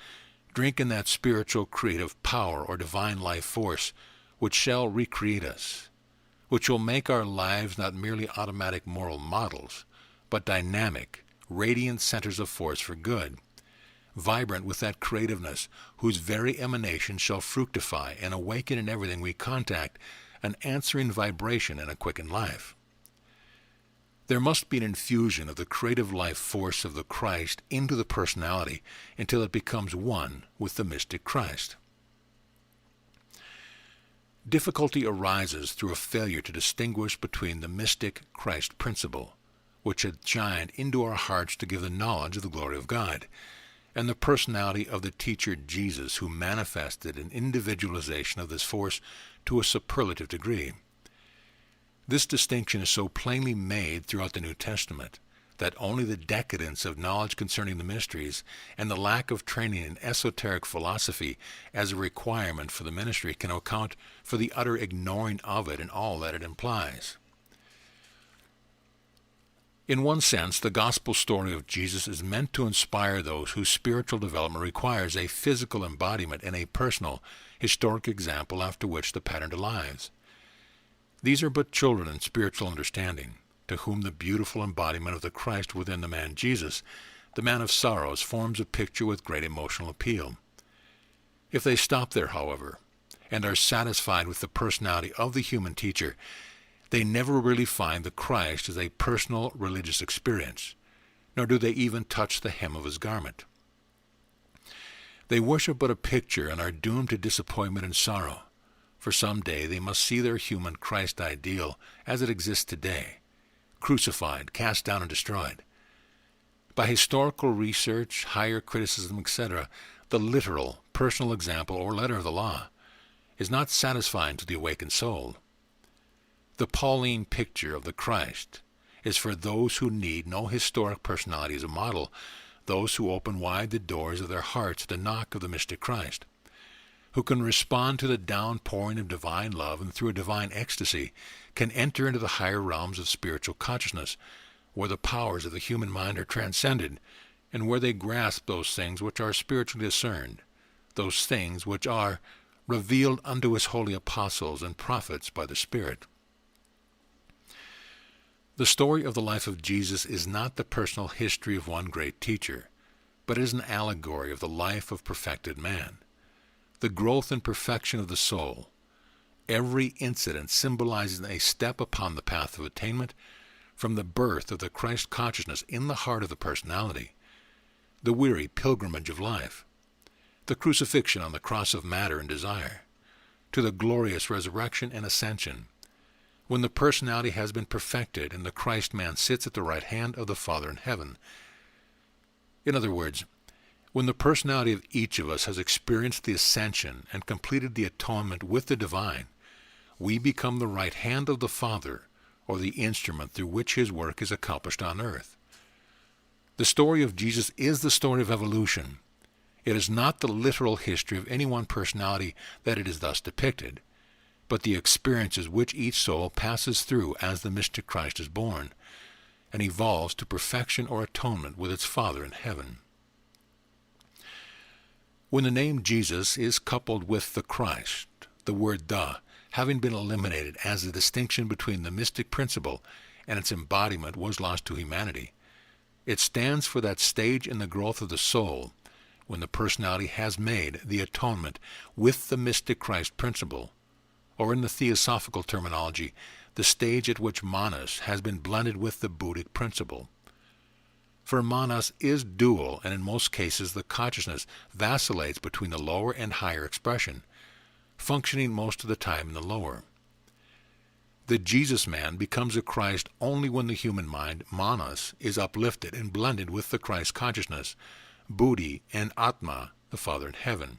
drink in that spiritual creative power or divine life force which shall recreate us, which will make our lives not merely automatic moral models, but dynamic, radiant centers of force for good, vibrant with that creativeness whose very emanation shall fructify and awaken in everything we contact an answering vibration and a quickened life. There must be an infusion of the creative life force of the Christ into the personality until it becomes one with the mystic Christ. Difficulty arises through a failure to distinguish between the mystic Christ principle, which had shined into our hearts to give the knowledge of the glory of God, and the personality of the teacher Jesus, who manifested an individualization of this force to a superlative degree. This distinction is so plainly made throughout the New Testament that only the decadence of knowledge concerning the mysteries and the lack of training in esoteric philosophy as a requirement for the ministry can account for the utter ignoring of it and all that it implies. In one sense, the gospel story of Jesus is meant to inspire those whose spiritual development requires a physical embodiment and a personal, historic example after which the pattern lies. These are but children in spiritual understanding, to whom the beautiful embodiment of the Christ within the man Jesus, the man of sorrows, forms a picture with great emotional appeal. If they stop there, however, and are satisfied with the personality of the human teacher, they never really find the Christ as a personal religious experience, nor do they even touch the hem of his garment. They worship but a picture and are doomed to disappointment and sorrow, for some day they must see their human Christ ideal as it exists today, crucified, cast down, and destroyed. By historical research, higher criticism, etc., the literal, personal example or letter of the law is not satisfying to the awakened soul. The Pauline picture of the Christ is for those who need no historic personality as a model, those who open wide the doors of their hearts at the knock of the mystic Christ, who can respond to the downpouring of divine love and through a divine ecstasy can enter into the higher realms of spiritual consciousness, where the powers of the human mind are transcended, and where they grasp those things which are spiritually discerned, those things which are revealed unto his holy apostles and prophets by the Spirit. The story of the life of Jesus is not the personal history of one great teacher, but is an allegory of the life of perfected man, the growth and perfection of the soul, every incident symbolizing a step upon the path of attainment from the birth of the Christ consciousness in the heart of the personality, the weary pilgrimage of life, the crucifixion on the cross of matter and desire, to the glorious resurrection and ascension, when the personality has been perfected and the Christ man sits at the right hand of the Father in heaven. In other words, when the personality of each of us has experienced the ascension and completed the atonement with the divine, we become the right hand of the Father, or the instrument through which his work is accomplished on earth. The story of Jesus is the story of evolution. It is not the literal history of any one personality that it is thus depicted, but the experiences which each soul passes through as the mystic Christ is born, and evolves to perfection or atonement with its Father in heaven. When the name Jesus is coupled with the Christ, the word "the," having been eliminated as the distinction between the mystic principle and its embodiment was lost to humanity, it stands for that stage in the growth of the soul when the personality has made the atonement with the mystic Christ principle, or in the theosophical terminology, the stage at which manas has been blended with the Buddhic principle. For manas is dual, and in most cases the consciousness vacillates between the lower and higher expression, functioning most of the time in the lower. The Jesus man becomes a Christ only when the human mind, manas, is uplifted and blended with the Christ consciousness, Buddhi and Atma, the Father in heaven,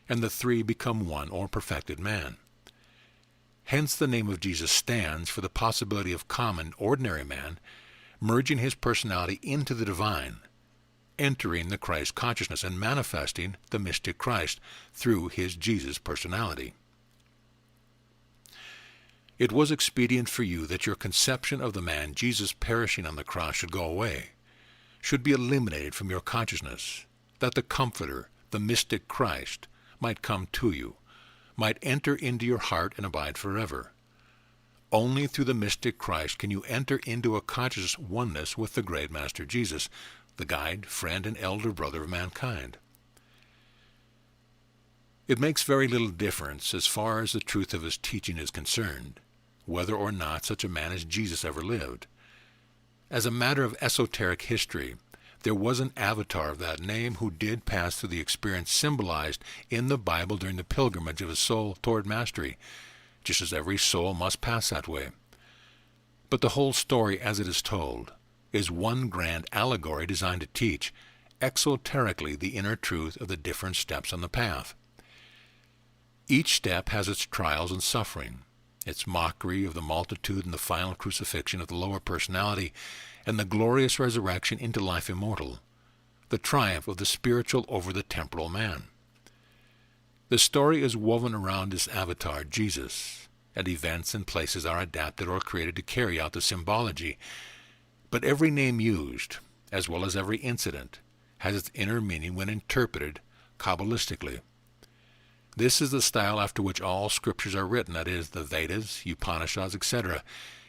and the three become one or perfected man. Hence the name of Jesus stands for the possibility of common, ordinary man merging his personality into the divine, entering the Christ consciousness and manifesting the mystic Christ through his Jesus personality. It was expedient for you that your conception of the man Jesus perishing on the cross should go away, should be eliminated from your consciousness, that the Comforter, the mystic Christ, might come to you, might enter into your heart and abide forever. Only through the mystic Christ can you enter into a conscious oneness with the great Master Jesus, the guide, friend, and elder brother of mankind. It makes very little difference as far as the truth of his teaching is concerned, whether or not such a man as Jesus ever lived. As a matter of esoteric history, there was an avatar of that name who did pass through the experience symbolized in the Bible during the pilgrimage of his soul toward mastery, just as every soul must pass that way. But the whole story as it is told is one grand allegory designed to teach, exoterically, the inner truth of the different steps on the path. Each step has its trials and suffering, its mockery of the multitude and the final crucifixion of the lower personality, and the glorious resurrection into life immortal, the triumph of the spiritual over the temporal man. The story is woven around this avatar, Jesus, and events and places are adapted or created to carry out the symbology, but every name used, as well as every incident, has its inner meaning when interpreted Kabbalistically. This is the style after which all scriptures are written, that is, the Vedas, Upanishads, etc.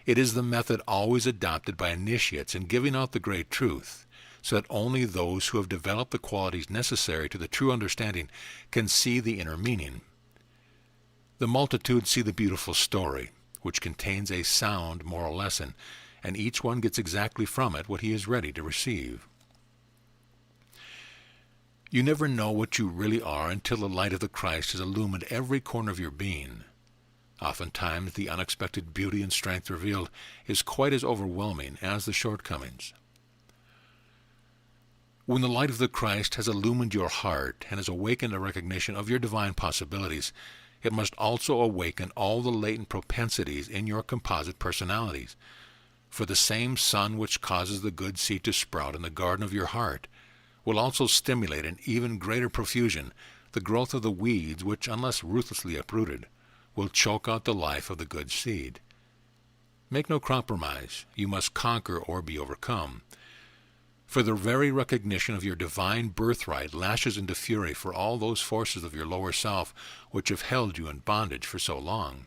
It is the method always adopted by initiates in giving out the great truth, so that only those who have developed the qualities necessary to the true understanding can see the inner meaning. The multitude see the beautiful story, which contains a sound moral lesson, and each one gets exactly from it what he is ready to receive. You never know what you really are until the light of the Christ has illumined every corner of your being. Oftentimes the unexpected beauty and strength revealed is quite as overwhelming as the shortcomings. When the light of the Christ has illumined your heart and has awakened a recognition of your divine possibilities, it must also awaken all the latent propensities in your composite personalities. For the same sun which causes the good seed to sprout in the garden of your heart will also stimulate in even greater profusion the growth of the weeds which, unless ruthlessly uprooted, will choke out the life of the good seed. Make no compromise. You must conquer or be overcome. For the very recognition of your divine birthright lashes into fury for all those forces of your lower self which have held you in bondage for so long.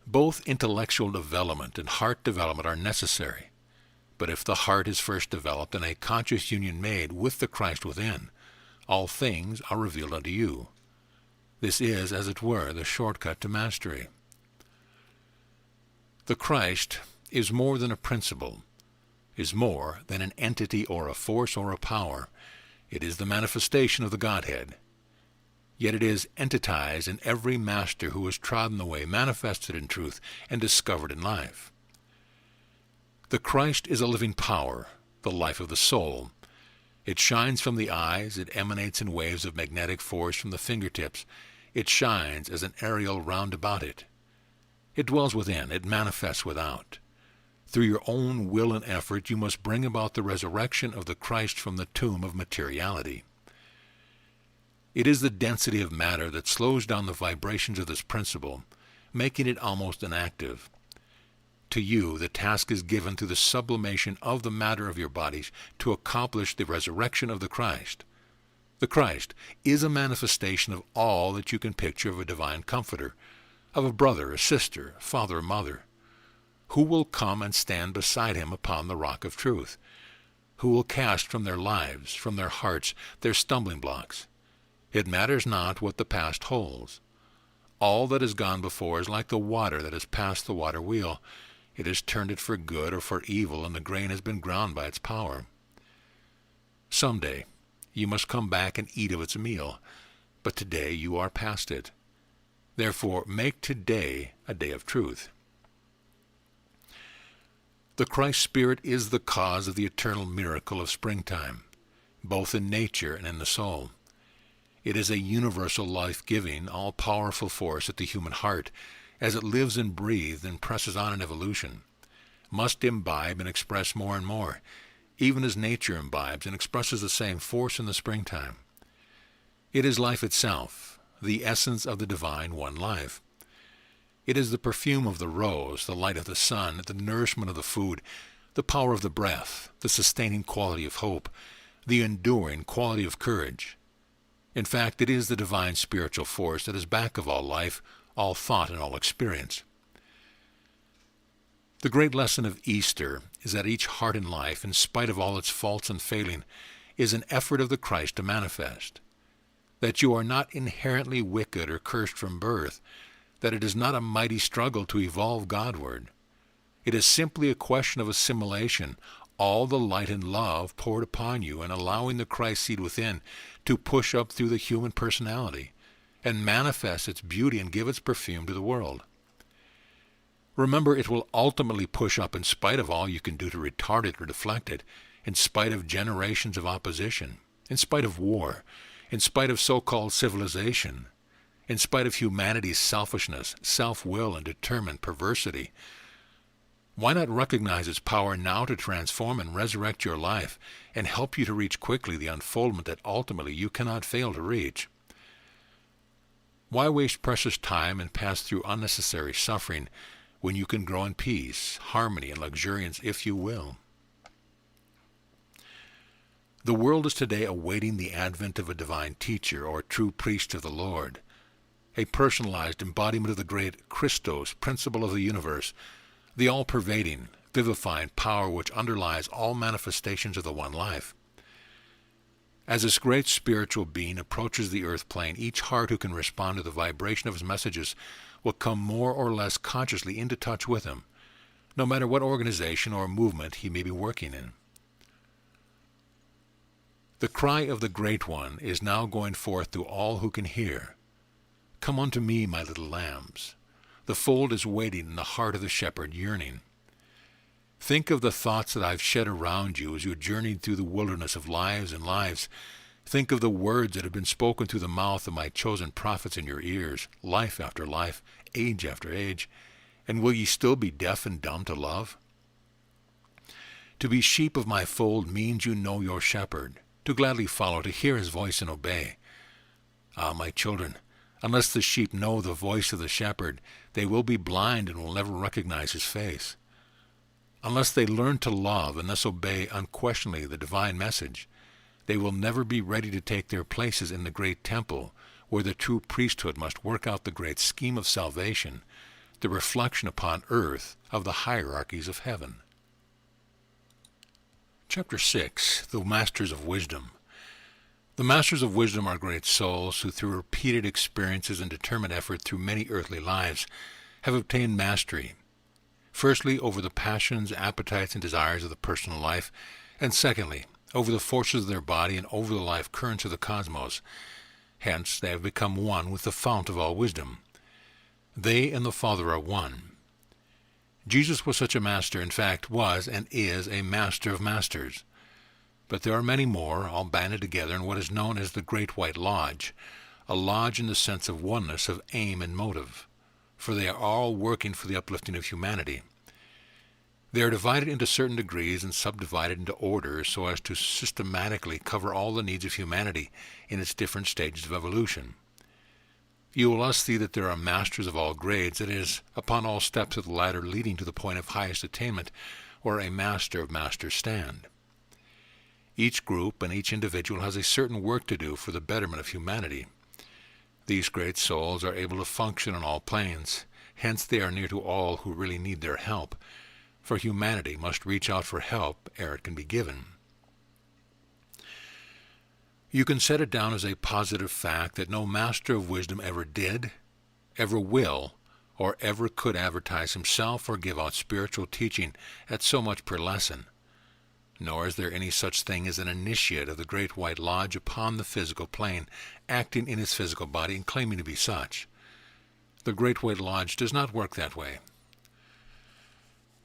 Both intellectual development and heart development are necessary, but if the heart is first developed and a conscious union made with the Christ within, all things are revealed unto you. This is, as it were, the shortcut to mastery. The Christ is more than a principle, is more than an entity or a force or a power. It is the manifestation of the Godhead. Yet it is entitized in every master who has trodden the way, manifested in truth, and discovered in life. The Christ is a living power, the life of the soul. It shines from the eyes, it emanates in waves of magnetic force from the fingertips. It shines as an aureole round about it. It dwells within, it manifests without. Through your own will and effort you must bring about the resurrection of the Christ from the tomb of materiality. It is the density of matter that slows down the vibrations of this principle, making it almost inactive. To you the task is given through the sublimation of the matter of your bodies to accomplish the resurrection of the Christ. The Christ is a manifestation of all that you can picture of a divine comforter, of a brother, a sister, father, or mother, who will come and stand beside him upon the rock of truth, who will cast from their lives, from their hearts, their stumbling blocks. It matters not what the past holds. All that has gone before is like the water that has passed the water wheel. It has turned it for good or for evil, and the grain has been ground by its power. Someday you must come back and eat of its meal, but today you are past it. Therefore make today a day of truth. The Christ Spirit is the cause of the eternal miracle of springtime, both in nature and in the soul. It is a universal life-giving, all-powerful force at the human heart, as it lives and breathes and presses on in evolution, must imbibe and express more and more, even as nature imbibes and expresses the same force in the springtime. It is life itself, the essence of the divine one life. It is the perfume of the rose, the light of the sun, the nourishment of the food, the power of the breath, the sustaining quality of hope, the enduring quality of courage. In fact, it is the divine spiritual force that is back of all life, all thought, and all experience. The great lesson of Easter is that each heart in life, in spite of all its faults and failing, is an effort of the Christ to manifest. That you are not inherently wicked or cursed from birth, that it is not a mighty struggle to evolve Godward. It is simply a question of assimilation, all the light and love poured upon you, and allowing the Christ seed within to push up through the human personality and manifest its beauty and give its perfume to the world. Remember, it will ultimately push up in spite of all you can do to retard it or deflect it, in spite of generations of opposition, in spite of war, in spite of so-called civilization, in spite of humanity's selfishness, self-will, and determined perversity. Why not recognize its power now to transform and resurrect your life and help you to reach quickly the unfoldment that ultimately you cannot fail to reach? Why waste precious time and pass through unnecessary suffering when you can grow in peace, harmony, and luxuriance if you will? The world is today awaiting the advent of a divine teacher or true priest of the Lord, a personalized embodiment of the great Christos, principle of the universe, the all-pervading, vivifying power which underlies all manifestations of the one life. As this great spiritual being approaches the earth plane, each heart who can respond to the vibration of his messages will come more or less consciously into touch with him, no matter what organization or movement he may be working in. The cry of the Great One is now going forth to all who can hear. Come unto me, my little lambs. The fold is waiting and the heart of the shepherd yearning. Think of the thoughts that I've shed around you as you journeyed through the wilderness of lives and lives. Think of the words that have been spoken through the mouth of my chosen prophets in your ears, life after life, age after age. And will ye still be deaf and dumb to love? To be sheep of my fold means you know your shepherd, to gladly follow, to hear his voice and obey. Ah, my children, unless the sheep know the voice of the shepherd, they will be blind and will never recognize his face. Unless they learn to love and thus obey unquestionably the divine message, they will never be ready to take their places in the great temple, where the true priesthood must work out the great scheme of salvation, the reflection upon earth of the hierarchies of heaven. Chapter 6. The Masters of Wisdom. The Masters of Wisdom are great souls who, through repeated experiences and determined effort through many earthly lives, have obtained mastery, firstly, over the passions, appetites, and desires of the personal life, and secondly, over the forces of their body and over the life currents of the cosmos. Hence, they have become one with the fount of all wisdom. They and the Father are one. Jesus was such a master, in fact, was and is a master of masters. But there are many more, all banded together in what is known as the Great White Lodge, a lodge in the sense of oneness of aim and motive, for they are all working for the uplifting of humanity. They are divided into certain degrees and subdivided into orders so as to systematically cover all the needs of humanity in its different stages of evolution. You will thus see that there are masters of all grades, that is, upon all steps of the ladder leading to the point of highest attainment, where a master of masters stand. Each group and each individual has a certain work to do for the betterment of humanity. These great souls are able to function on all planes, hence they are near to all who really need their help, for humanity must reach out for help ere it can be given. You can set it down as a positive fact that no master of wisdom ever did, ever will, or ever could advertise himself or give out spiritual teaching at so much per lesson. Nor is there any such thing as an initiate of the Great White Lodge upon the physical plane, acting in his physical body and claiming to be such. The Great White Lodge does not work that way.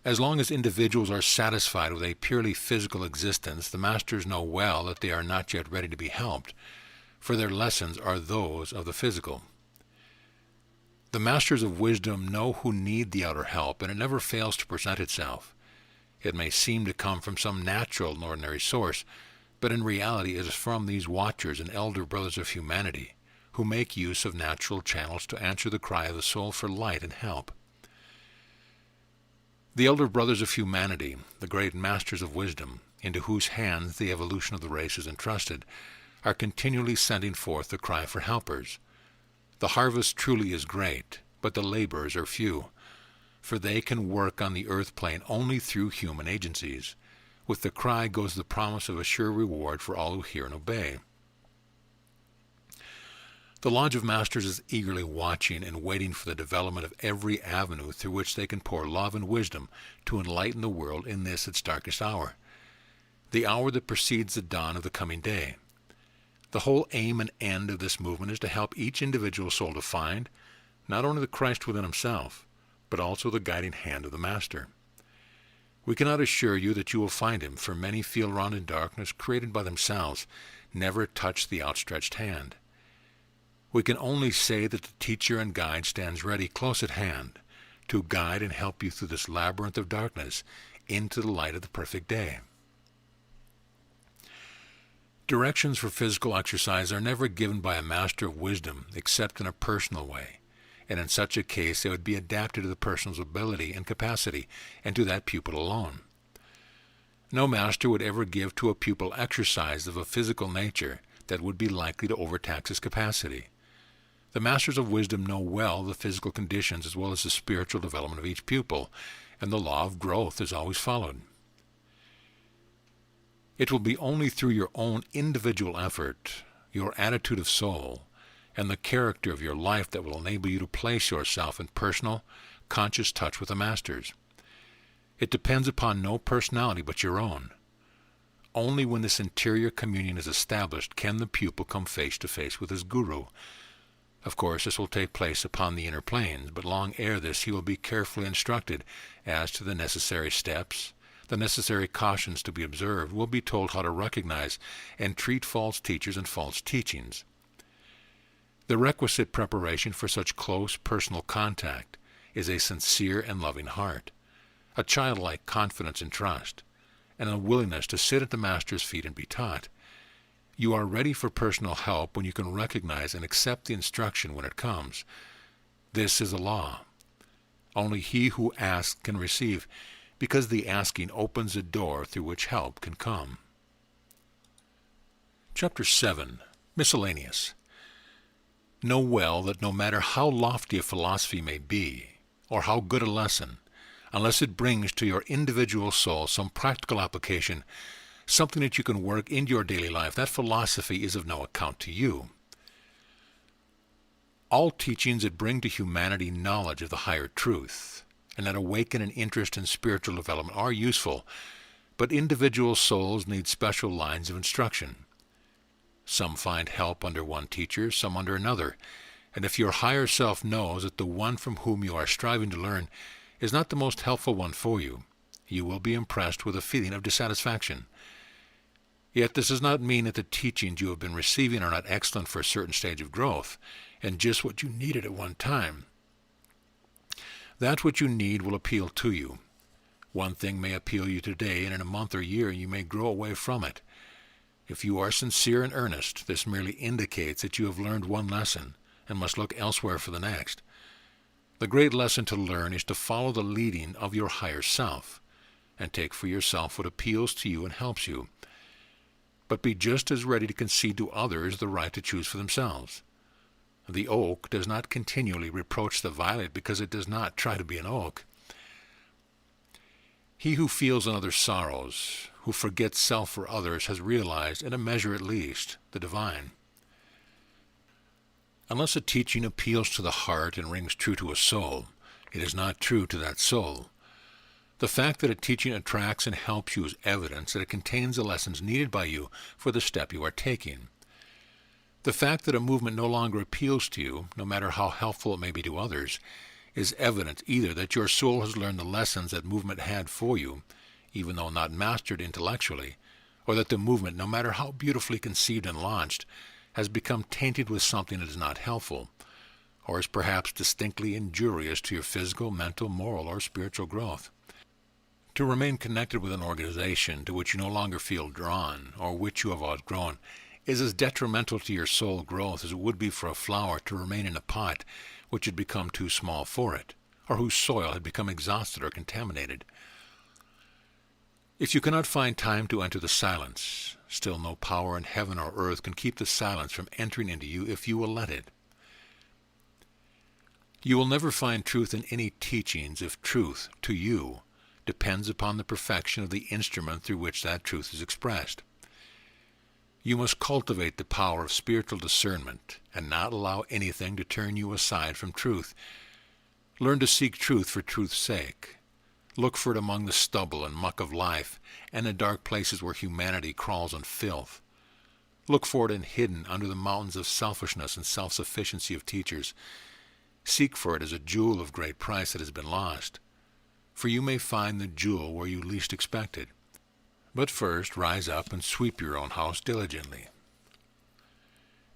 As long as individuals are satisfied with a purely physical existence, the masters know well that they are not yet ready to be helped, for their lessons are those of the physical. The masters of wisdom know who need the outer help, and it never fails to present itself. It may seem to come from some natural and ordinary source, but in reality it is from these watchers and elder brothers of humanity, who make use of natural channels to answer the cry of the soul for light and help. The elder brothers of humanity, the great masters of wisdom, into whose hands the evolution of the race is entrusted, are continually sending forth the cry for helpers. The harvest truly is great, but the laborers are few, for they can work on the earth plane only through human agencies. With the cry goes the promise of a sure reward for all who hear and obey. The Lodge of Masters is eagerly watching and waiting for the development of every avenue through which they can pour love and wisdom to enlighten the world in this its darkest hour, the hour that precedes the dawn of the coming day. The whole aim and end of this movement is to help each individual soul to find not only the Christ within himself, but also the guiding hand of the Master. We cannot assure you that you will find him, for many feel around in darkness created by themselves, never touch the outstretched hand. We can only say that the teacher and guide stands ready close at hand to guide and help you through this labyrinth of darkness into the light of the perfect day. Directions for physical exercise are never given by a master of wisdom except in a personal way, and in such a case they would be adapted to the person's ability and capacity, and to that pupil alone. No master would ever give to a pupil exercise of a physical nature that would be likely to overtax his capacity. The masters of wisdom know well the physical conditions as well as the spiritual development of each pupil, and the law of growth is always followed. It will be only through your own individual effort, your attitude of soul, and the character of your life that will enable you to place yourself in personal, conscious touch with the masters. It depends upon no personality but your own. Only when this interior communion is established can the pupil come face to face with his guru. Of course, this will take place upon the inner planes, but long ere this he will be carefully instructed as to the necessary steps, the necessary cautions to be observed, will be told how to recognize and treat false teachers and false teachings. The requisite preparation for such close personal contact is a sincere and loving heart, a childlike confidence and trust, and a willingness to sit at the Master's feet and be taught. You are ready for personal help when you can recognize and accept the instruction when it comes. This is a law. Only he who asks can receive, because the asking opens a door through which help can come. Chapter 7. Miscellaneous. Know well that no matter how lofty a philosophy may be, or how good a lesson, unless it brings to your individual soul some practical application, something that you can work into your daily life, that philosophy is of no account to you. All teachings that bring to humanity knowledge of the higher truth, and that awaken an interest in spiritual development are useful, but individual souls need special lines of instruction. Some find help under one teacher, some under another, and if your higher self knows that the one from whom you are striving to learn is not the most helpful one for you, you will be impressed with a feeling of dissatisfaction. Yet this does not mean that the teachings you have been receiving are not excellent for a certain stage of growth, and just what you needed at one time. That which you need will appeal to you. One thing may appeal you today, and in a month or year you may grow away from it. If you are sincere and earnest, this merely indicates that you have learned one lesson, and must look elsewhere for the next. The great lesson to learn is to follow the leading of your higher self, and take for yourself what appeals to you and helps you. But be just as ready to concede to others the right to choose for themselves. The oak does not continually reproach the violet because it does not try to be an oak. He who feels another's sorrows, who forgets self for others, has realized, in a measure at least, the divine. Unless a teaching appeals to the heart and rings true to a soul, it is not true to that soul. The fact that a teaching attracts and helps you is evidence that it contains the lessons needed by you for the step you are taking. The fact that a movement no longer appeals to you, no matter how helpful it may be to others, is evidence either that your soul has learned the lessons that movement had for you, even though not mastered intellectually, or that the movement, no matter how beautifully conceived and launched, has become tainted with something that is not helpful, or is perhaps distinctly injurious to your physical, mental, moral, or spiritual growth. To remain connected with an organization to which you no longer feel drawn, or which you have outgrown, is as detrimental to your soul growth as it would be for a flower to remain in a pot which had become too small for it, or whose soil had become exhausted or contaminated. If you cannot find time to enter the silence, still no power in heaven or earth can keep the silence from entering into you if you will let it. You will never find truth in any teachings if truth, to you, depends upon the perfection of the instrument through which that truth is expressed. You must cultivate the power of spiritual discernment and not allow anything to turn you aside from truth. Learn to seek truth for truth's sake. Look for it among the stubble and muck of life and in dark places where humanity crawls on filth. Look for it in hidden under the mountains of selfishness and self-sufficiency of teachers. Seek for it as a jewel of great price that has been lost. For you may find the jewel where you least expect it. But first rise up and sweep your own house diligently.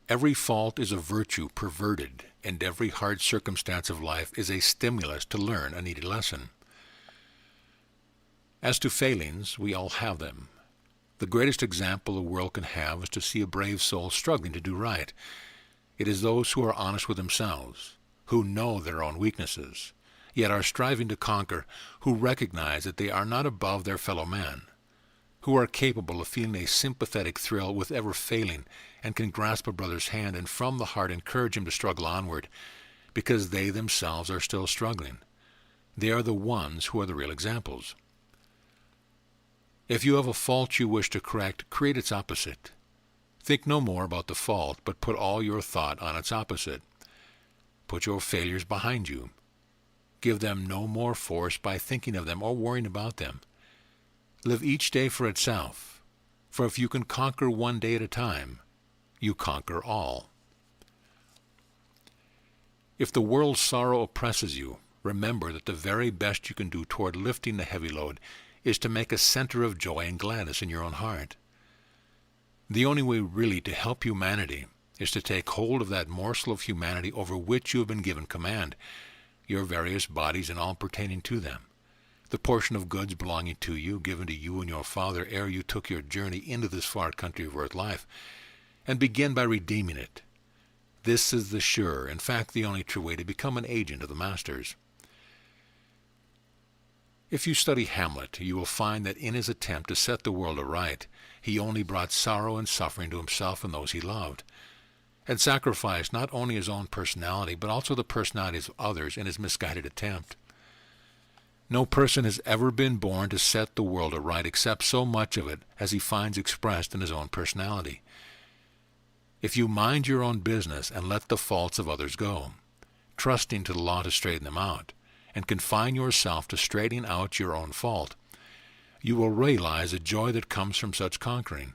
Every fault is a virtue perverted, and every hard circumstance of life is a stimulus to learn a needed lesson. As to failings, we all have them. The greatest example the world can have is to see a brave soul struggling to do right. It is those who are honest with themselves, who know their own weaknesses, yet are striving to conquer, who recognize that they are not above their fellow man, who are capable of feeling a sympathetic thrill with ever failing, and can grasp a brother's hand and from the heart encourage him to struggle onward, because they themselves are still struggling. They are the ones who are the real examples. If you have a fault you wish to correct, create its opposite. Think no more about the fault, but put all your thought on its opposite. Put your failures behind you. Give them no more force by thinking of them or worrying about them. Live each day for itself, for if you can conquer one day at a time, you conquer all. If the world's sorrow oppresses you, remember that the very best you can do toward lifting the heavy load is to make a center of joy and gladness in your own heart. The only way really to help humanity is to take hold of that morsel of humanity over which you have been given command, your various bodies and all pertaining to them, the portion of goods belonging to you, given to you and your father ere you took your journey into this far country of earth life, and begin by redeeming it. This is the sure, in fact the only true way to become an agent of the masters. If you study Hamlet, you will find that in his attempt to set the world aright, he only brought sorrow and suffering to himself and those he loved, and sacrificed not only his own personality, but also the personalities of others in his misguided attempt. No person has ever been born to set the world aright except so much of it as he finds expressed in his own personality. If you mind your own business and let the faults of others go, trusting to the law to straighten them out, and confine yourself to straightening out your own fault, you will realize the joy that comes from such conquering.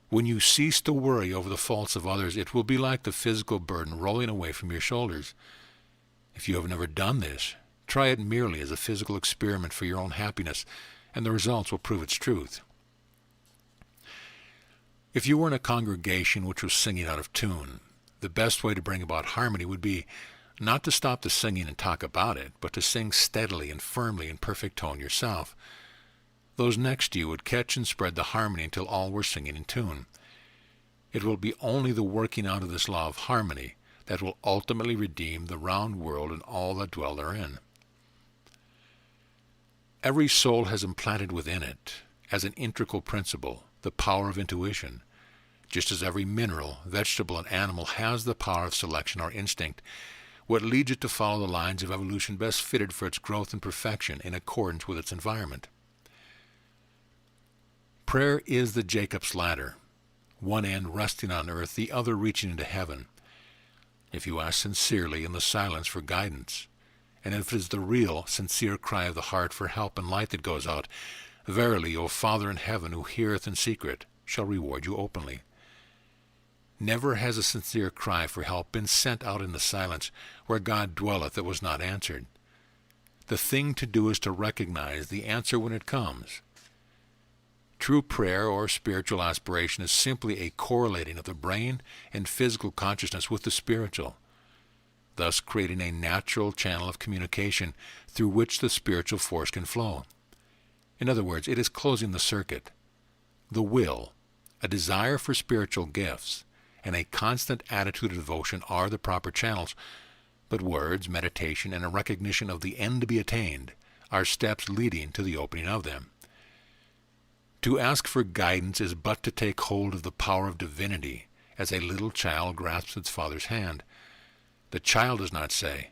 When you cease to worry over the faults of others, it will be like the physical burden rolling away from your shoulders. If you have never done this, try it merely as a physical experiment for your own happiness, and the results will prove its truth. If you were in a congregation which was singing out of tune, the best way to bring about harmony would be not to stop the singing and talk about it, but to sing steadily and firmly in perfect tone yourself. Those next to you would catch and spread the harmony until all were singing in tune. It will be only the working out of this law of harmony that will ultimately redeem the round world and all that dwell therein. Every soul has implanted within it, as an integral principle, the power of intuition, just as every mineral, vegetable, and animal has the power of selection or instinct, what leads it to follow the lines of evolution best fitted for its growth and perfection in accordance with its environment. Prayer is the Jacob's ladder, one end resting on earth, the other reaching into heaven. If you ask sincerely in the silence for guidance, and if it is the real, sincere cry of the heart for help and light that goes out, verily, O Father in heaven, who heareth in secret, shall reward you openly. Never has a sincere cry for help been sent out in the silence where God dwelleth that was not answered. The thing to do is to recognize the answer when it comes. True prayer or spiritual aspiration is simply a correlating of the brain and physical consciousness with the spiritual, thus creating a natural channel of communication through which the spiritual force can flow. In other words, it is closing the circuit. The will, a desire for spiritual gifts, and a constant attitude of devotion are the proper channels, but words, meditation, and a recognition of the end to be attained are steps leading to the opening of them. To ask for guidance is but to take hold of the power of divinity as a little child grasps its father's hand. The child does not say,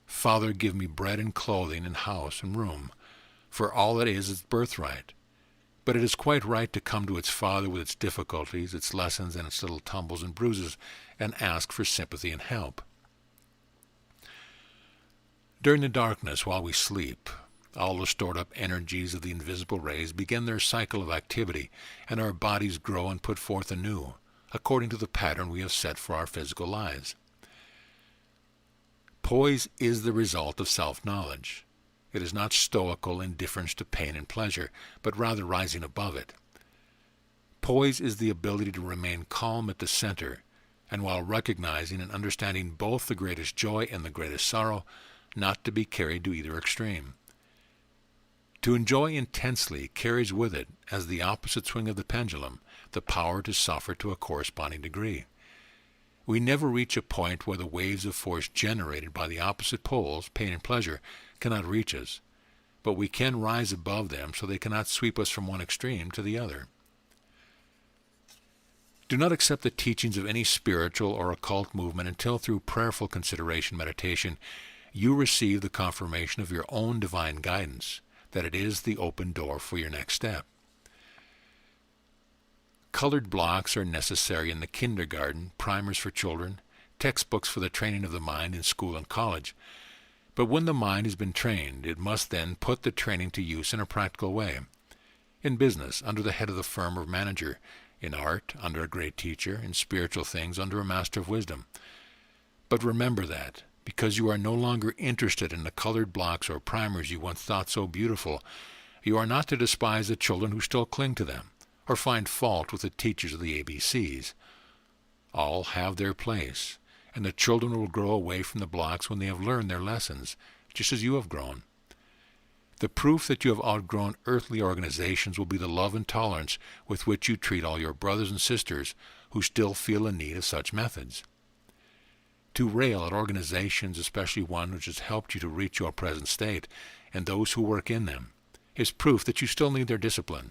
"Father, give me bread and clothing and house and room," for all that is its birthright. But it is quite right to come to its father with its difficulties, its lessons, and its little tumbles and bruises, and ask for sympathy and help. During the darkness while we sleep, all the stored-up energies of the invisible rays begin their cycle of activity, and our bodies grow and put forth anew, according to the pattern we have set for our physical lives. Poise is the result of self-knowledge. It is not stoical indifference to pain and pleasure, but rather rising above it. Poise is the ability to remain calm at the center, and while recognizing and understanding both the greatest joy and the greatest sorrow, not to be carried to either extreme. To enjoy intensely carries with it, as the opposite swing of the pendulum, the power to suffer to a corresponding degree. We never reach a point where the waves of force generated by the opposite poles, pain and pleasure, cannot reach us, but we can rise above them so they cannot sweep us from one extreme to the other. Do not accept the teachings of any spiritual or occult movement until through prayerful consideration meditation you receive the confirmation of your own divine guidance, that it is the open door for your next step. Colored blocks are necessary in the kindergarten, primers for children, textbooks for the training of the mind in school and college. But when the mind has been trained, it must then put the training to use in a practical way. In business, under the head of the firm or manager. In art, under a great teacher. In spiritual things, under a master of wisdom. But remember that, because you are no longer interested in the colored blocks or primers you once thought so beautiful, you are not to despise the children who still cling to them, or find fault with the teachers of the ABCs. All have their place, and the children will grow away from the blocks when they have learned their lessons, just as you have grown. The proof that you have outgrown earthly organizations will be the love and tolerance with which you treat all your brothers and sisters who still feel a need of such methods. To rail at organizations, especially one which has helped you to reach your present state, and those who work in them, is proof that you still need their discipline.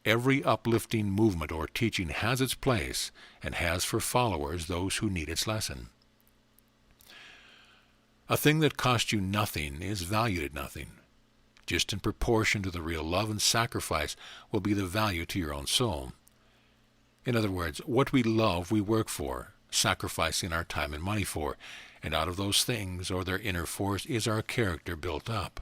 Every uplifting movement or teaching has its place and has for followers those who need its lesson. A thing that costs you nothing is valued at nothing. Just in proportion to the real love and sacrifice will be the value to your own soul. In other words, what we love we work for, sacrificing our time and money for, and out of those things or their inner force is our character built up.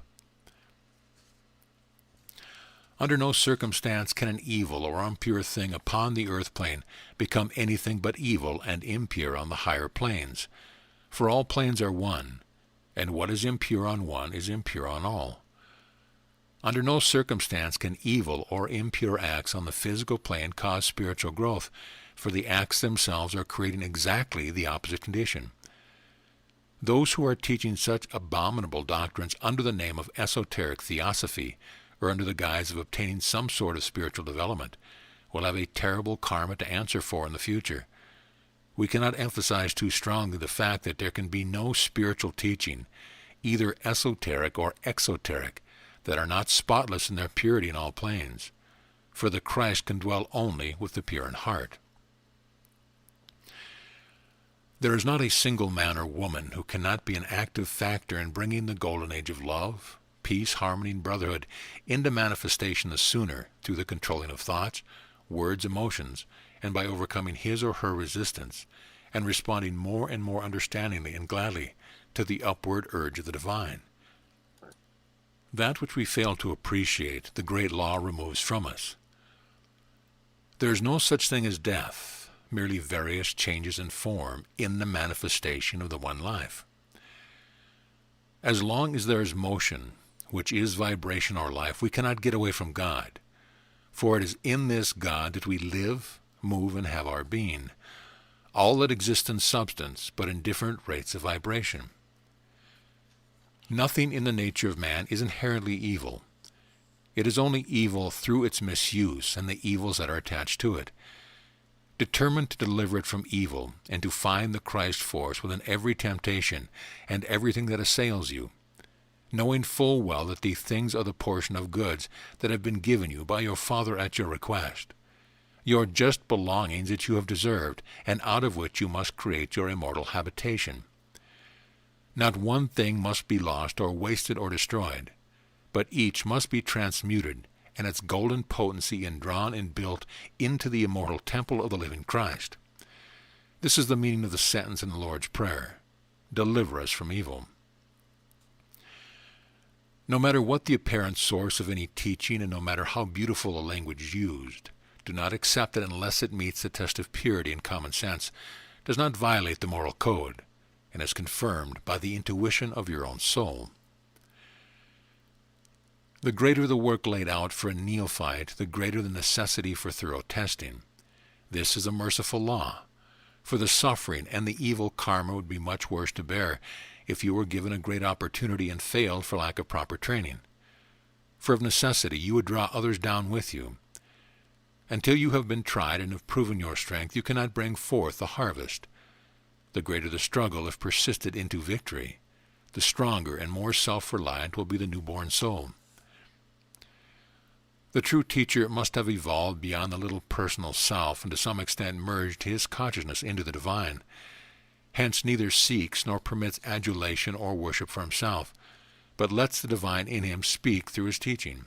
Under no circumstance can an evil or impure thing upon the earth plane become anything but evil and impure on the higher planes. For all planes are one, and what is impure on one is impure on all. Under no circumstance can evil or impure acts on the physical plane cause spiritual growth, for the acts themselves are creating exactly the opposite condition. Those who are teaching such abominable doctrines under the name of esoteric theosophy, or under the guise of obtaining some sort of spiritual development, will have a terrible karma to answer for in the future. We cannot emphasize too strongly the fact that there can be no spiritual teaching, either esoteric or exoteric, that are not spotless in their purity in all planes, for the Christ can dwell only with the pure in heart. There is not a single man or woman who cannot be an active factor in bringing the golden age of love, peace, harmony, and brotherhood into manifestation the sooner through the controlling of thoughts, words, emotions, and by overcoming his or her resistance and responding more and more understandingly and gladly to the upward urge of the divine. That which we fail to appreciate, the great law removes from us. There is no such thing as death, merely various changes in form in the manifestation of the one life. As long as there is motion, which is vibration or life, we cannot get away from God, for it is in this God that we live, move, and have our being, all that exists in substance, but in different rates of vibration. Nothing in the nature of man is inherently evil. It is only evil through its misuse and the evils that are attached to it. Determined to deliver it from evil and to find the Christ force within every temptation and everything that assails you, knowing full well that these things are the portion of goods that have been given you by your Father at your request, your just belongings that you have deserved, and out of which you must create your immortal habitation. Not one thing must be lost or wasted or destroyed, but each must be transmuted, and its golden potency indrawn and built into the immortal temple of the living Christ. This is the meaning of the sentence in the Lord's Prayer, "Deliver us from evil." No matter what the apparent source of any teaching, and no matter how beautiful a language used, do not accept it unless it meets the test of purity and common sense, does not violate the moral code, and is confirmed by the intuition of your own soul. The greater the work laid out for a neophyte, the greater the necessity for thorough testing. This is a merciful law, for the suffering and the evil karma would be much worse to bear if you were given a great opportunity and failed for lack of proper training. For of necessity you would draw others down with you. Until you have been tried and have proven your strength, you cannot bring forth the harvest. The greater the struggle, if persisted into victory, the stronger and more self-reliant will be the newborn soul. The true teacher must have evolved beyond the little personal self and to some extent merged his consciousness into the divine. Hence neither seeks nor permits adulation or worship for himself, but lets the divine in him speak through his teaching.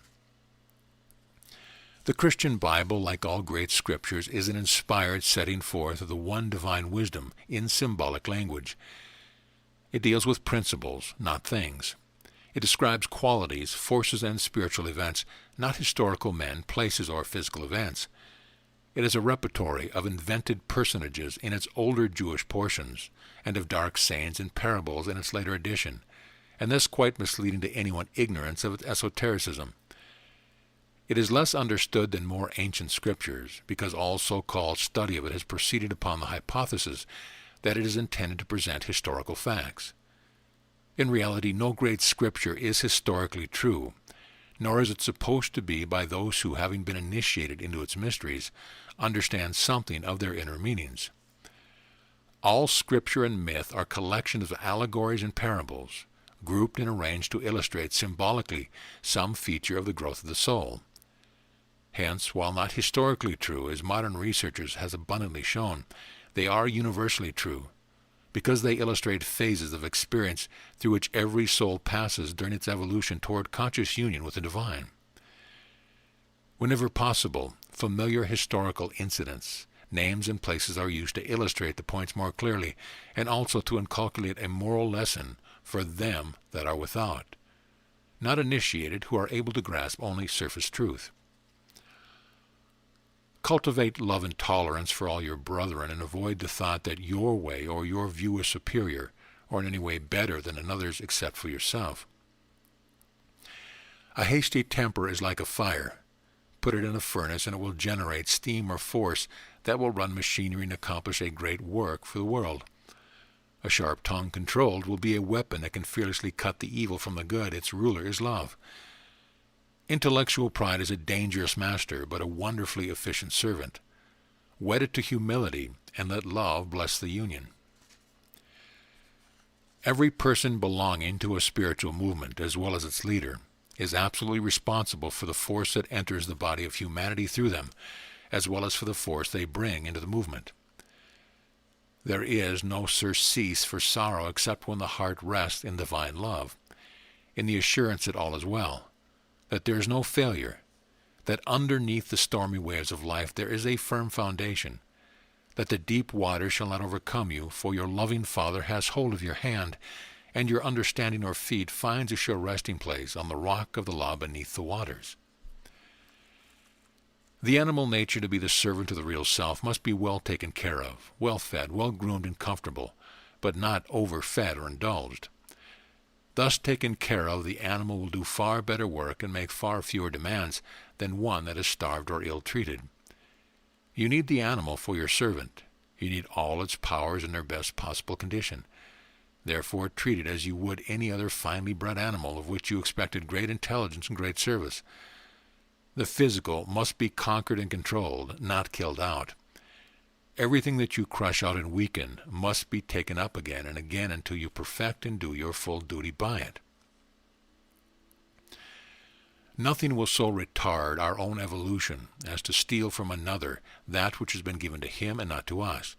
The Christian Bible, like all great scriptures, is an inspired setting forth of the one divine wisdom in symbolic language. It deals with principles, not things. It describes qualities, forces, and spiritual events, not historical men, places, or physical events. It is a repertory of invented personages in its older Jewish portions, and of dark sayings and parables in its later edition, and this quite misleading to anyone ignorant of its esotericism. It is less understood than more ancient scriptures, because all so-called study of it has proceeded upon the hypothesis that it is intended to present historical facts. In reality, no great scripture is historically true, nor is it supposed to be by those who, having been initiated into its mysteries, understand something of their inner meanings. All scripture and myth are collections of allegories and parables, grouped and arranged to illustrate symbolically some feature of the growth of the soul. Hence, while not historically true, as modern researchers has abundantly shown, they are universally true, because they illustrate phases of experience through which every soul passes during its evolution toward conscious union with the divine. Whenever possible, familiar historical incidents, names, and places are used to illustrate the points more clearly, and also to inculcate a moral lesson for them that are without, not initiated, who are able to grasp only surface truth. Cultivate love and tolerance for all your brethren, and avoid the thought that your way or your view is superior, or in any way better than another's except for yourself. A hasty temper is like a fire. Put it in a furnace and it will generate steam or force that will run machinery and accomplish a great work for the world. A sharp tongue controlled will be a weapon that can fearlessly cut the evil from the good. Its ruler is love. Intellectual pride is a dangerous master, but a wonderfully efficient servant. Wed it to humility, and let love bless the union. Every person belonging to a spiritual movement, as well as its leader, is absolutely responsible for the force that enters the body of humanity through them, as well as for the force they bring into the movement. There is no surcease for sorrow except when the heart rests in divine love, in the assurance that all is well, that there is no failure, that underneath the stormy waves of life there is a firm foundation, that the deep water shall not overcome you, for your loving Father has hold of your hand, and your understanding or feet finds a sure resting place on the rock of the law beneath the waters. The animal nature to be the servant of the real self must be well taken care of, well fed, well groomed and comfortable, but not overfed or indulged. Thus taken care of, the animal will do far better work and make far fewer demands than one that is starved or ill-treated. You need the animal for your servant. You need all its powers in their best possible condition. Therefore treat it as you would any other finely bred animal of which you expected great intelligence and great service. The physical must be conquered and controlled, not killed out. Everything that you crush out and weaken must be taken up again and again until you perfect and do your full duty by it. Nothing will so retard our own evolution as to steal from another that which has been given to him and not to us,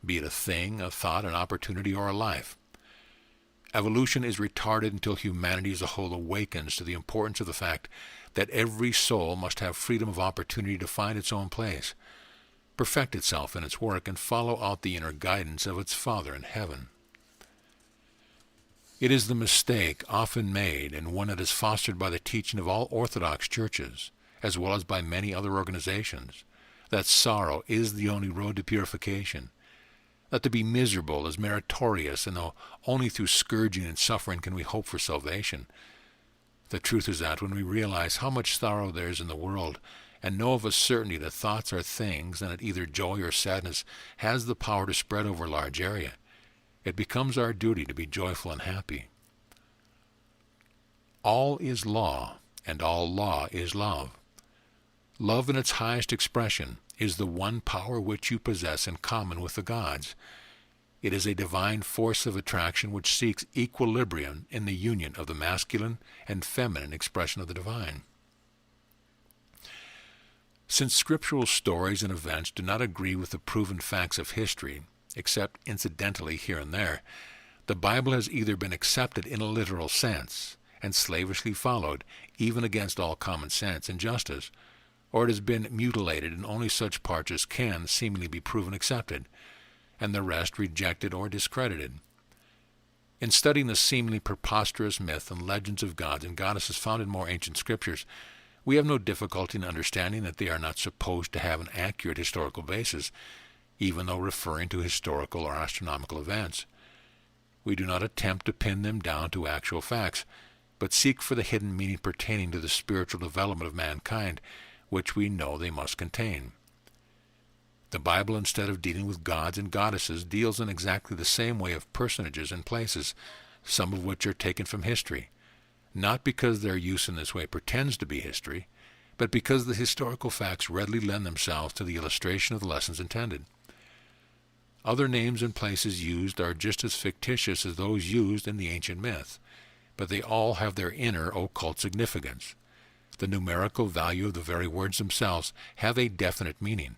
be it a thing, a thought, an opportunity, or a life. Evolution is retarded until humanity as a whole awakens to the importance of the fact that every soul must have freedom of opportunity to find its own place, perfect itself in its work, and follow out the inner guidance of its Father in heaven. It is the mistake often made, and one that is fostered by the teaching of all Orthodox churches, as well as by many other organizations, that sorrow is the only road to purification, that to be miserable is meritorious, and though only through scourging and suffering can we hope for salvation. The truth is that when we realize how much sorrow there is in the world, and know of a certainty that thoughts are things, and that either joy or sadness has the power to spread over a large area, it becomes our duty to be joyful and happy. All is law, and all law is love. Love in its highest expression is the one power which you possess in common with the gods. It is a divine force of attraction which seeks equilibrium in the union of the masculine and feminine expression of the divine. Since scriptural stories and events do not agree with the proven facts of history, except incidentally here and there, the Bible has either been accepted in a literal sense and slavishly followed, even against all common sense and justice, or it has been mutilated in only such parts as can seemingly be proven accepted, and the rest rejected or discredited. In studying the seemingly preposterous myth and legends of gods and goddesses found in more ancient scriptures, we have no difficulty in understanding that they are not supposed to have an accurate historical basis, even though referring to historical or astronomical events. We do not attempt to pin them down to actual facts, but seek for the hidden meaning pertaining to the spiritual development of mankind, which we know they must contain. The Bible, instead of dealing with gods and goddesses, deals in exactly the same way of personages and places, some of which are taken from history, not because their use in this way pretends to be history, but because the historical facts readily lend themselves to the illustration of the lessons intended. Other names and places used are just as fictitious as those used in the ancient myth, but they all have their inner occult significance. The numerical value of the very words themselves have a definite meaning,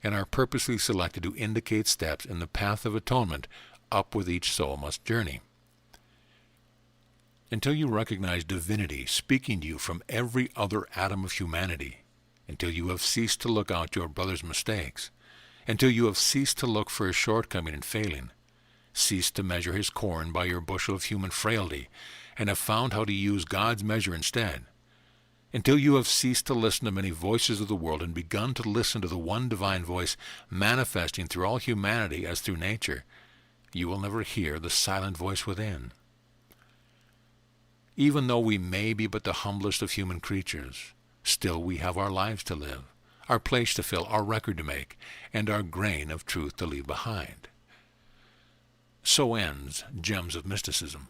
and are purposely selected to indicate steps in the path of atonement up which each soul must journey. Until you recognize divinity speaking to you from every other atom of humanity, until you have ceased to look out your brother's mistakes, until you have ceased to look for his shortcoming and failing, ceased to measure his corn by your bushel of human frailty, and have found how to use God's measure instead, until you have ceased to listen to many voices of the world and begun to listen to the one divine voice manifesting through all humanity as through nature, you will never hear the silent voice within. Even though we may be but the humblest of human creatures, still we have our lives to live, our place to fill, our record to make, and our grain of truth to leave behind. So ends Gems of Mysticism.